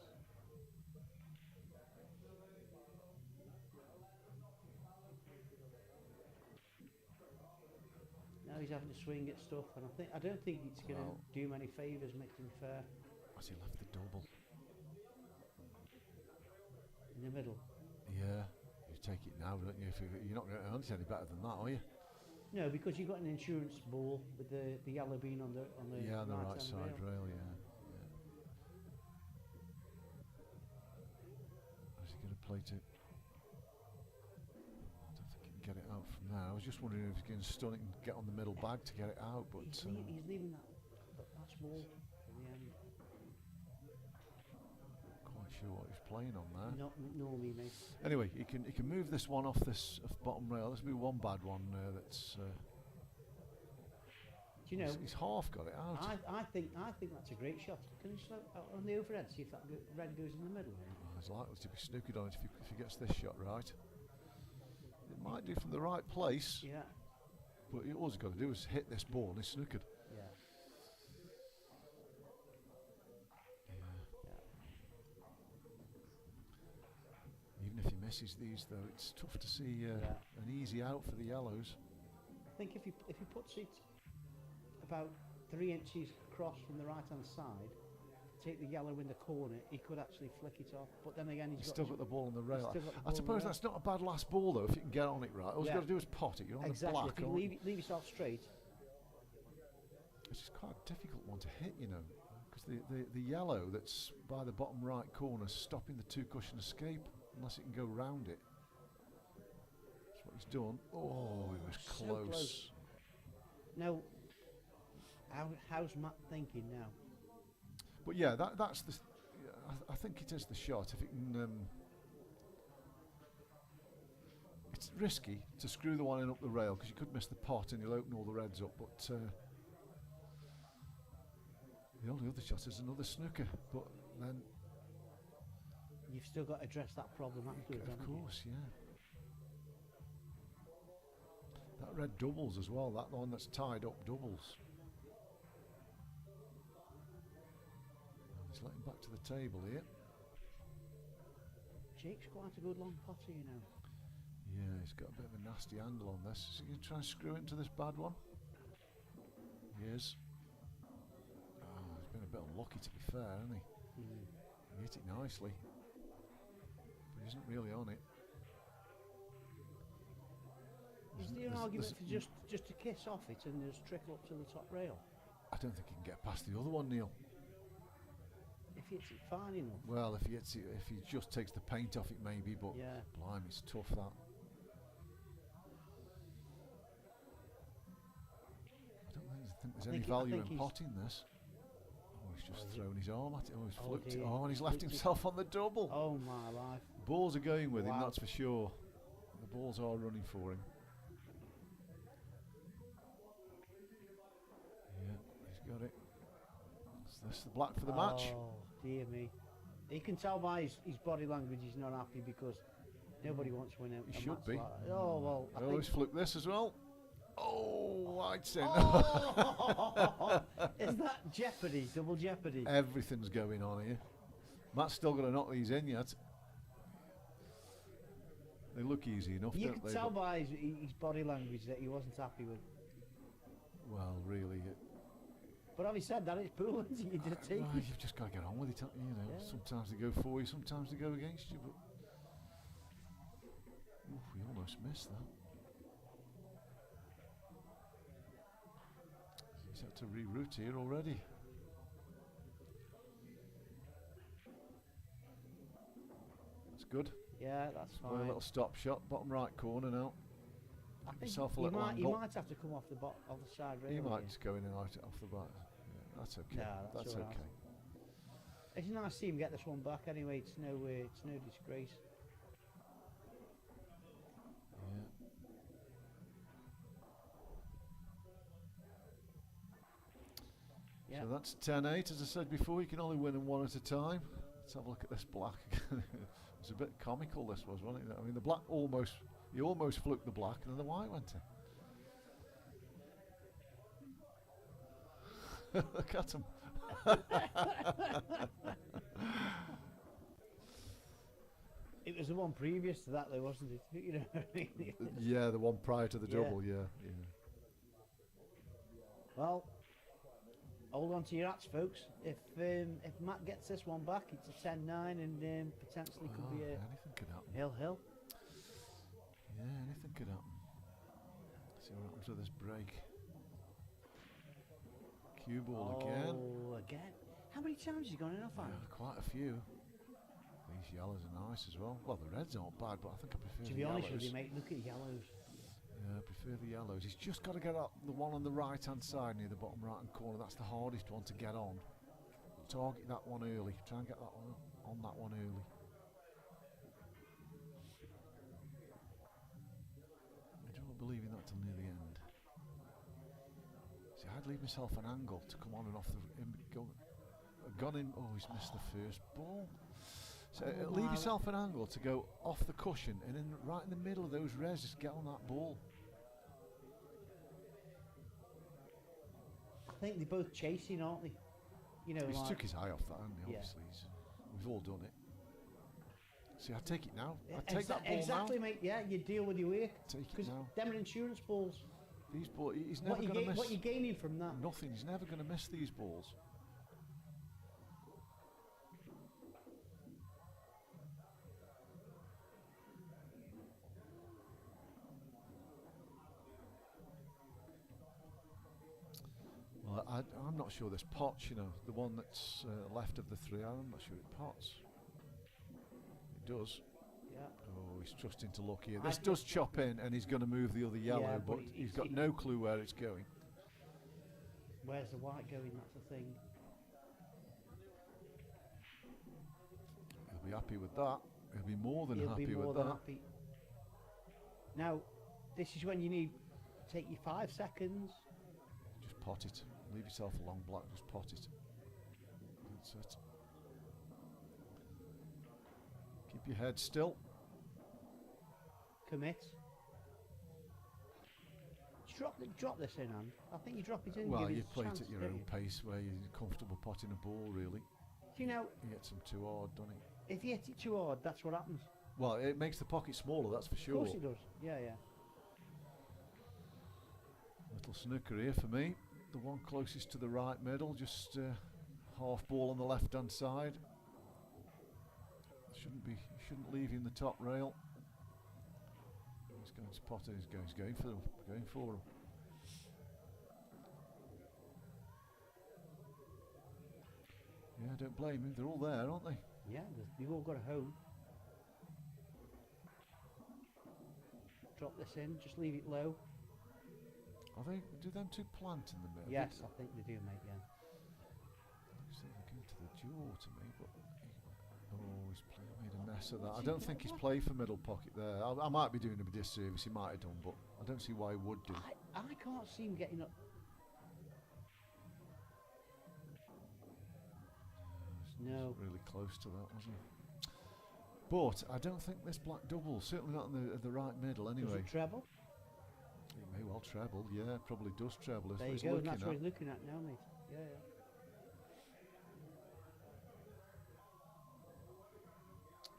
Now he's having to swing at stuff, and I don't think it's going to Well- do him any favours, make him fair Has he left the double? in the middle. Yeah, you take it now, don't you? If you're not going to earn it any better than that, are you? No, because you've got an insurance ball with the yellow bean on the Yeah, on the right hand side rail. rail, yeah. Is he going to play to? I don't think he can get it out from there. I was just wondering if he can stun it and get on the middle bag to get it out, but He's leaving that last ball in the end. quite sure what he's playing on there. Not nor me, mate. Anyway, he can move this one off this bottom rail. This will be one bad one that's. Do you know? He's half got it out. I think that's a great shot. Can you slow out on the overhead, see if that red goes in the middle? He's likely to be snookered on it if he gets this shot right. It might do from the right place, Yeah, but all he's got to do is hit this ball and he's snookered. yeah. Even if he misses these, though, it's tough to see an easy out for the Yellows. I think if he puts it about 3 inches across from the right hand side, take the yellow in the corner, he could actually flick it off. But then again, He's still got the ball on the rail. still got the I ball on the suppose rail. that's not a bad last ball, though, if you can get on it right. All you've Yeah. got to do is pot it. You're on exactly. the black. If you aren't leave yourself straight, It's just quite a difficult one to hit, you know, because the yellow that's by the bottom right corner is stopping the two-cushion escape unless it can go round it. That's what he's done. Oh, he was So close. close. Now, how's Matt thinking now? But yeah, that's the. I think it is the shot. If it can, it's risky to screw the one in up the rail because you could miss the pot and you'll open all the reds up. But the only other shot is another snooker. But then, You've still got to address that problem afterwards, of haven't you? course, yeah. That red doubles as well. That one that's tied up doubles. He's letting back to the table here. Jake's quite a good long potter, you know. Yeah, he's got a bit of a nasty angle on this. Is he going to try and screw into this bad one? He is. Oh, he's been a bit unlucky to be fair, hasn't he? He hit it nicely. But he isn't really on it. Is there an argument for just to kiss off it and just trickle up to the top rail? I don't think he can get past the other one, Neil. If he hits it fine enough. Well, if he just takes the paint off it, maybe. But Yeah. blimey, it's tough that. I don't think there's any value in potting this. Oh, he's just thrown his arm at it. Oh, he's flipped it. dear. Oh, and he's left Flipped it. himself on the double. Oh my life. Balls are going with him, Wow. that's for sure. balls are running for him. Yeah, he's got it. That's the black for the match. Oh, dear me. You can tell by his body language he's not happy because nobody wants to win a He should match be. like that. Oh, well, I I always think... fluke this as well. Oh, I'd say no. Oh! Is that jeopardy? Double jeopardy? Everything's going on here. Matt's still got to knock these in yet. They look easy enough, You don't can they? tell But- by his body language that he wasn't happy with. well, really, But having said that, it's pool, isn't it? You just take well, it. you've just got to get on with it, haven't you? You know, Yeah. sometimes they go for you, sometimes they go against you. But oof, we almost missed that. He's had to reroute here already. That's good. Yeah, that's Play a fine. little stop shot, bottom right corner now. I think himself a he little might, he angle. might have to come off the off the side rail. He might here. just go in and out off the bat. Yeah, that's okay. No, that's all right. okay. It's nice to see him get this one back anyway. It's no disgrace. Yeah. Yeah. So that's 10-8. As I said before, you can only win them one at a time. Let's have a look at this black. It was a bit comical, this was, wasn't it? I mean, the black he almost fluked the black, and then the white went in. Look at him. It was the one previous to that, though, wasn't it? You know what I mean? Yeah, the one prior to the Yeah. double, yeah. Well, hold on to your hats, folks. If Matt gets this one back, it's a 10-9 and potentially could be a Anything could happen. hill. Yeah, anything could happen. See what happens with this break. Cue ball again. Oh, again. How many times has he gone in off Yeah, hand? quite a few. These yellows are nice as well. Well, the reds aren't bad, but I think I prefer To the be honest yellows. with you, mate, look at yellows. Yeah, I prefer the yellows. He's just got to get up the one on the right hand side near the bottom right hand corner. That's the hardest one to get on. Target that one early. Try and get that one on that one early. I don't believe in that till near the end. See, I'd leave myself an angle to come on and off the gone in. Oh, he's missed the first ball. So Oh, leave wow. yourself an angle to go off the cushion, and then right in the middle of those res, just get on that ball. I think they're both chasing, aren't they? You know, He's like, took his eye off that, hasn't he? Yeah. Obviously, we've all done it. See, I take it now. Yeah, I take that ball exactly, now. mate. Yeah, you deal with your work. Take it Because now. them are insurance balls. These balls, he's never What going to miss. you gaining from that? Nothing. He's never going to miss these balls. Well, I'm not sure this pots, you know, the one that's left of the three, I'm not sure it pots. It does. Yeah. Oh, he's trusting to luck here. This does chop in, and he's going to move the other yellow, Yeah, but but he's got no clue where it's going. Where's the white going? That's the thing. He'll be happy with that. He'll be more than He'll happy be more with than that. happy. Now, this is when you need take your 5 seconds. Just pot it. Leave yourself a long black, just pot it. That's it. Keep your head still. Commit. Drop this in hand. I think you drop it in. Well, give you it a play it chance, at your don't own you? pace where you're comfortable potting a ball, really. Do you know, He gets them too hard, doesn't he? if you hit it too hard, that's what happens. Well, it makes the pocket smaller, that's for Of sure. course it does. Yeah, yeah. Little snooker here for me. The one closest to the right middle, just half ball on the left hand side. Shouldn't leave him the top rail. He's going to pot it. He's going for them. Going for them. Yeah, don't blame him. They're all there, aren't they? Yeah, you've all got a home. Drop this in, just leave it low. Are they? Do them two plant in the middle? Yes, I think they do, mate, yeah. Looks like they're going to the jaw to me, but oh, he's made a mess of that. What's I he don't got think he's there? played for middle pocket there. I might be doing him a disservice. He might have done, but I don't see why he would do. I can't see him getting up. No. Really close to that, wasn't he? But I don't think this black double, certainly not in the right middle Does anyway. it treble? It may well treble, yeah, probably does treble. That's There what you he's go. looking That's what at. he's looking at now, mate. Yeah, yeah.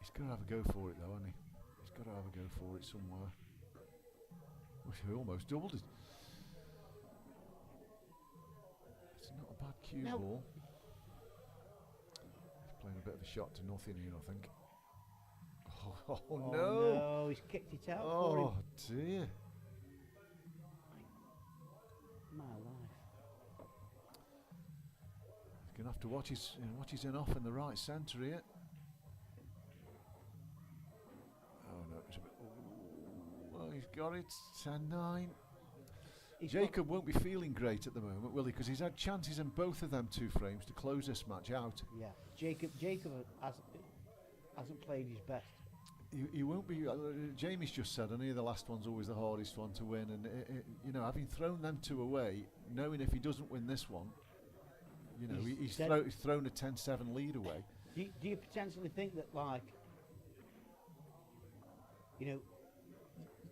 He's got to have a go for it though, hasn't he? He's got to have a go for it somewhere. Wish he almost doubled it. It's not a bad cue No. ball. He's playing a bit of a shot to nothing here, I think. Oh, Oh no! no, he's kicked it out for him. Oh dear! My life. He's gonna have to watch his in off in the right centre here. Oh no, it's a bit. Ooh, well, he's got it. 10-9. He's Jacob won't be feeling great at the moment, will he? Because he's had chances in both of them 2 frames to close this match out. Yeah, Jacob hasn't played his best. He won't be. Jamie's just said, I know the last one's always the hardest one to win, and you know, having thrown them 2 away, knowing if he doesn't win this one, you know, he's thrown a 10-7 lead away. Do you potentially think that, like, you know,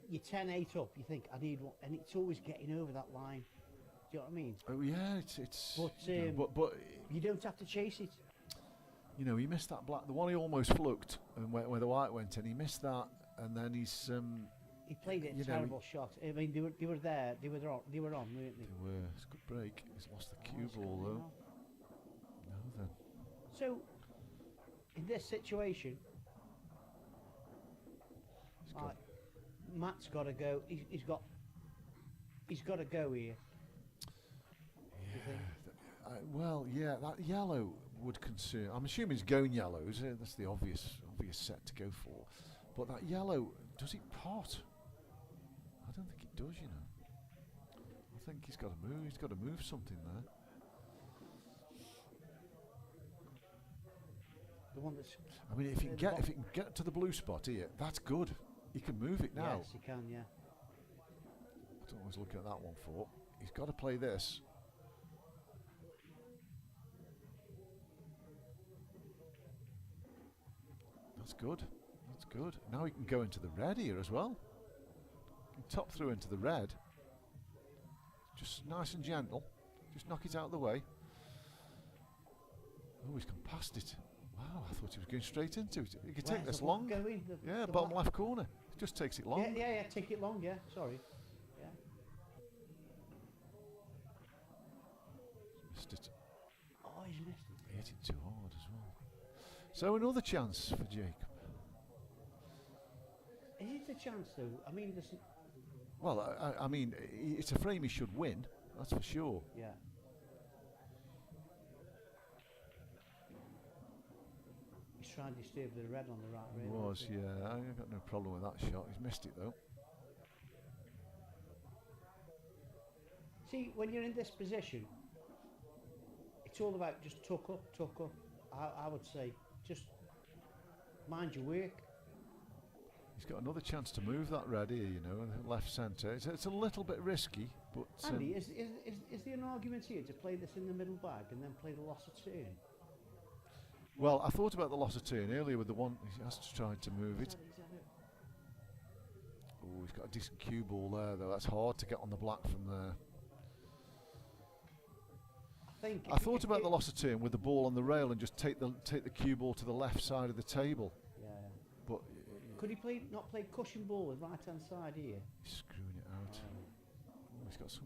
you're 10-8 up, you think I need one, and it's always getting over that line. Do you know what I mean? Oh yeah, it's. But, you know, but you don't have to chase it. you know, he missed that black. The one he almost flunked, and where the white went in, he missed that, and then he's. He played it you a know, terrible shot. I mean, they were there. They were on, weren't they? They were. It's a good break. He's lost the cue it's ball going though. well. No then. So, in this situation, He's like, got- Matt's got to go. He's got to go here. Yeah. Well, yeah, that yellow would concern. I'm assuming it's going yellows. That's the obvious set to go for. But that yellow, does it pot? I don't think it does. You know. I think he's got to move. He's got to move something there. The one that's. I mean, if he can get to the blue spot here, that's good. He can move it now. Yes, he can. Yeah. I don't know what he's looking at that one for. He's got to play this. That's good. That's good. Now he can go into the red here as well. He can top through into the red. Just nice and gentle. Just knock it out of the way. Oh, he's gone past it. Wow, I thought he was going straight into it. He could take Where's this the black long. going? Yeah, the bottom black- left corner. It just takes it long. Yeah, take it long. Yeah, sorry. Yeah. Missed it. Oh, he's missed it. He hit it too hard as well. So another chance for Jacob. Is it a chance though? I mean, there's. Well, I mean, it's a frame he should win. That's for sure. Yeah. He's trying to disturb the red on the right He rail. was, yeah. I got no problem with that shot. He's missed it though. See, when you're in this position, it's all about just tuck up, tuck up. I would say, just mind your work. He's got another chance to move that red here, you know, left centre. It's a little bit risky, but Andy, is there an argument here to play this in the middle bag and then play the loss of turn? well, I thought about the loss of turn earlier with the one he has tried to move it. Is that it? Oh, he's got a decent cue ball there, though. That's hard to get on the black from there. I thought about the loss of turn with the ball on the rail and just take the cue ball to the left side of the table. Yeah. But Could he not play cushion ball with right hand side here? he's screwing it out. Oh, he's got some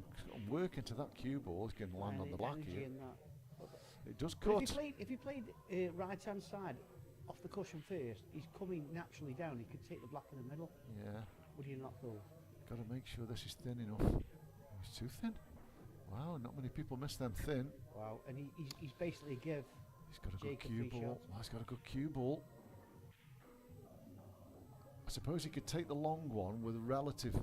work into that cue ball. He's going to land on the black Energy here. in that. It does But cut. if he played right hand side off the cushion first, he's coming naturally down. He could take the black in the middle. Yeah. Would you not though? Got to make sure this is thin enough. Oh, it's too thin. Wow, not many people miss them thin. Wow, and he's basically give. He's got a good Jacob cue free ball. shot. Oh, he's got a good cue ball. I suppose he could take the long one with relative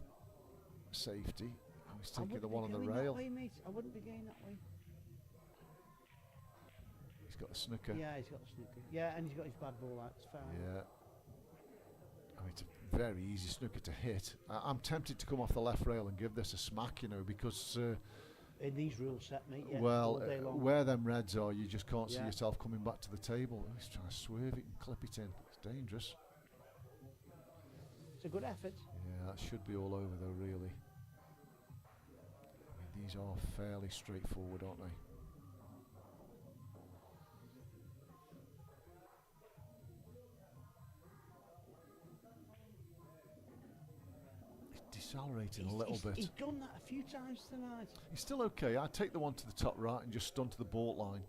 safety. Oh, he's taking the one on the rail. That way, mate. I wouldn't be going that way. He's got a snooker. Yeah, he's got the snooker. Yeah, and he's got his bad ball out. It's fine. Yeah. mean, it's a very easy snooker to hit. I'm tempted to come off the left rail and give this a smack, you know, because In these rules set, mate, yeah, well, all day long. where them reds are, you just can't see Yeah. yourself coming back to the table. He's trying to swerve it and clip it in. It's dangerous. It's a good effort. Yeah, that should be all over though, really. I mean, these are fairly straightforward, aren't they? He's decelerating a little bit. He's done that a few times tonight. He's still okay. I'd take the one to the top right and just stunt to the baulk line.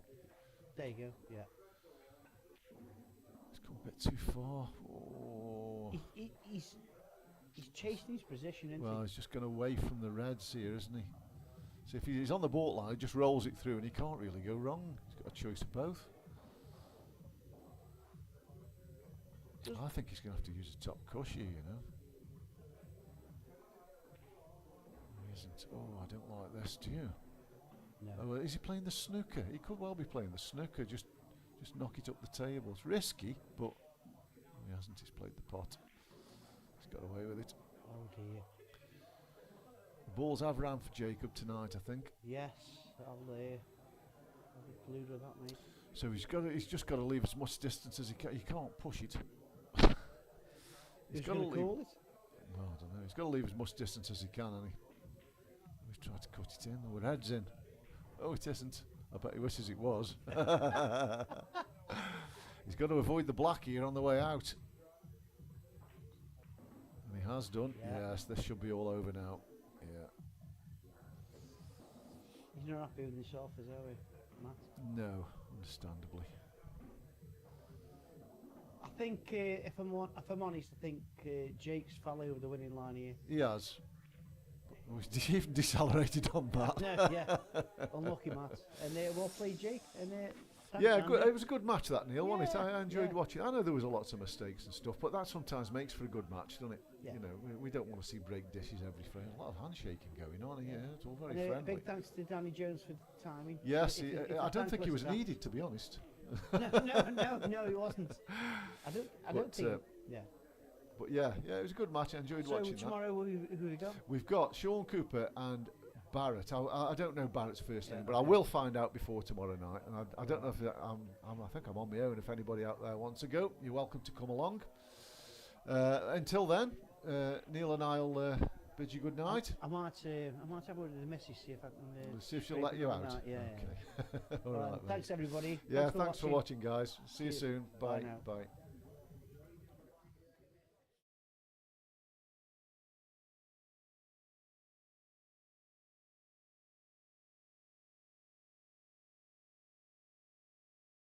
There you go, yeah. He's gone a bit too far. Oh. He's chasing his position, isn't Well, he? he's just going away from the reds here, isn't he? So if he's on the baulk line, he just rolls it through and he can't really go wrong. He's got a choice of both. I think he's going to have to use a top cush here, you know. He isn't. Oh, I don't like this, do you? No. Oh, is he playing the snooker? He could well be playing the snooker, just knock it up the table. It's risky, but he hasn't. He's played the pot. He's got away with it. Oh dear. The balls have ran for Jacob tonight, I think. Yes, I'll be glued with that, mate. So he's just got to leave as much distance as he can. He can't push it. Who's got to going to leave. call it? Well, I don't know. He's got to leave as much distance as he can, and he's tried to cut it in. Oh, it heads in. Oh, it isn't. I bet he wishes it was. He's got to avoid the black here on the way out. And he has done. Yeah. Yes, this should be all over now. Yeah. He's not happy with himself, is he, Matt? No, understandably. I think, if I'm honest, I think Jake's fell over the winning line here. He has. Oh, he's even decelerated on that. No, yeah, unlucky, Matt. And well played, Jake. And yeah, good. It was a good match, that, Neil, wasn't it? I enjoyed yeah. watching. I know there was lots of mistakes and stuff, but that sometimes makes for a good match, doesn't it? Yeah. You know, we don't want to see break dishes every frame. A lot of handshaking going on here. It's all very And friendly. big thanks to Danny Jones for the timing. Yes, If I don't think he was thankless needed, to be honest. no, he wasn't. I don't think. Yeah. But yeah, it was a good match. I enjoyed watching that. So tomorrow, who we got? We've got Sean Cooper and Barrett. I don't know Barrett's first name, but I okay. will find out before tomorrow night. And I don't know if I think I'm on my own. If anybody out there wants to go, you're welcome to come along. Until then, Neil and I'll bid you good night. I might have a word with the missus, see if I can. See if she'll let you out. Yeah. Okay. All Well, right. thanks everybody. Yeah, thanks for watching, guys. See you soon. Bye Bye. now. Bye.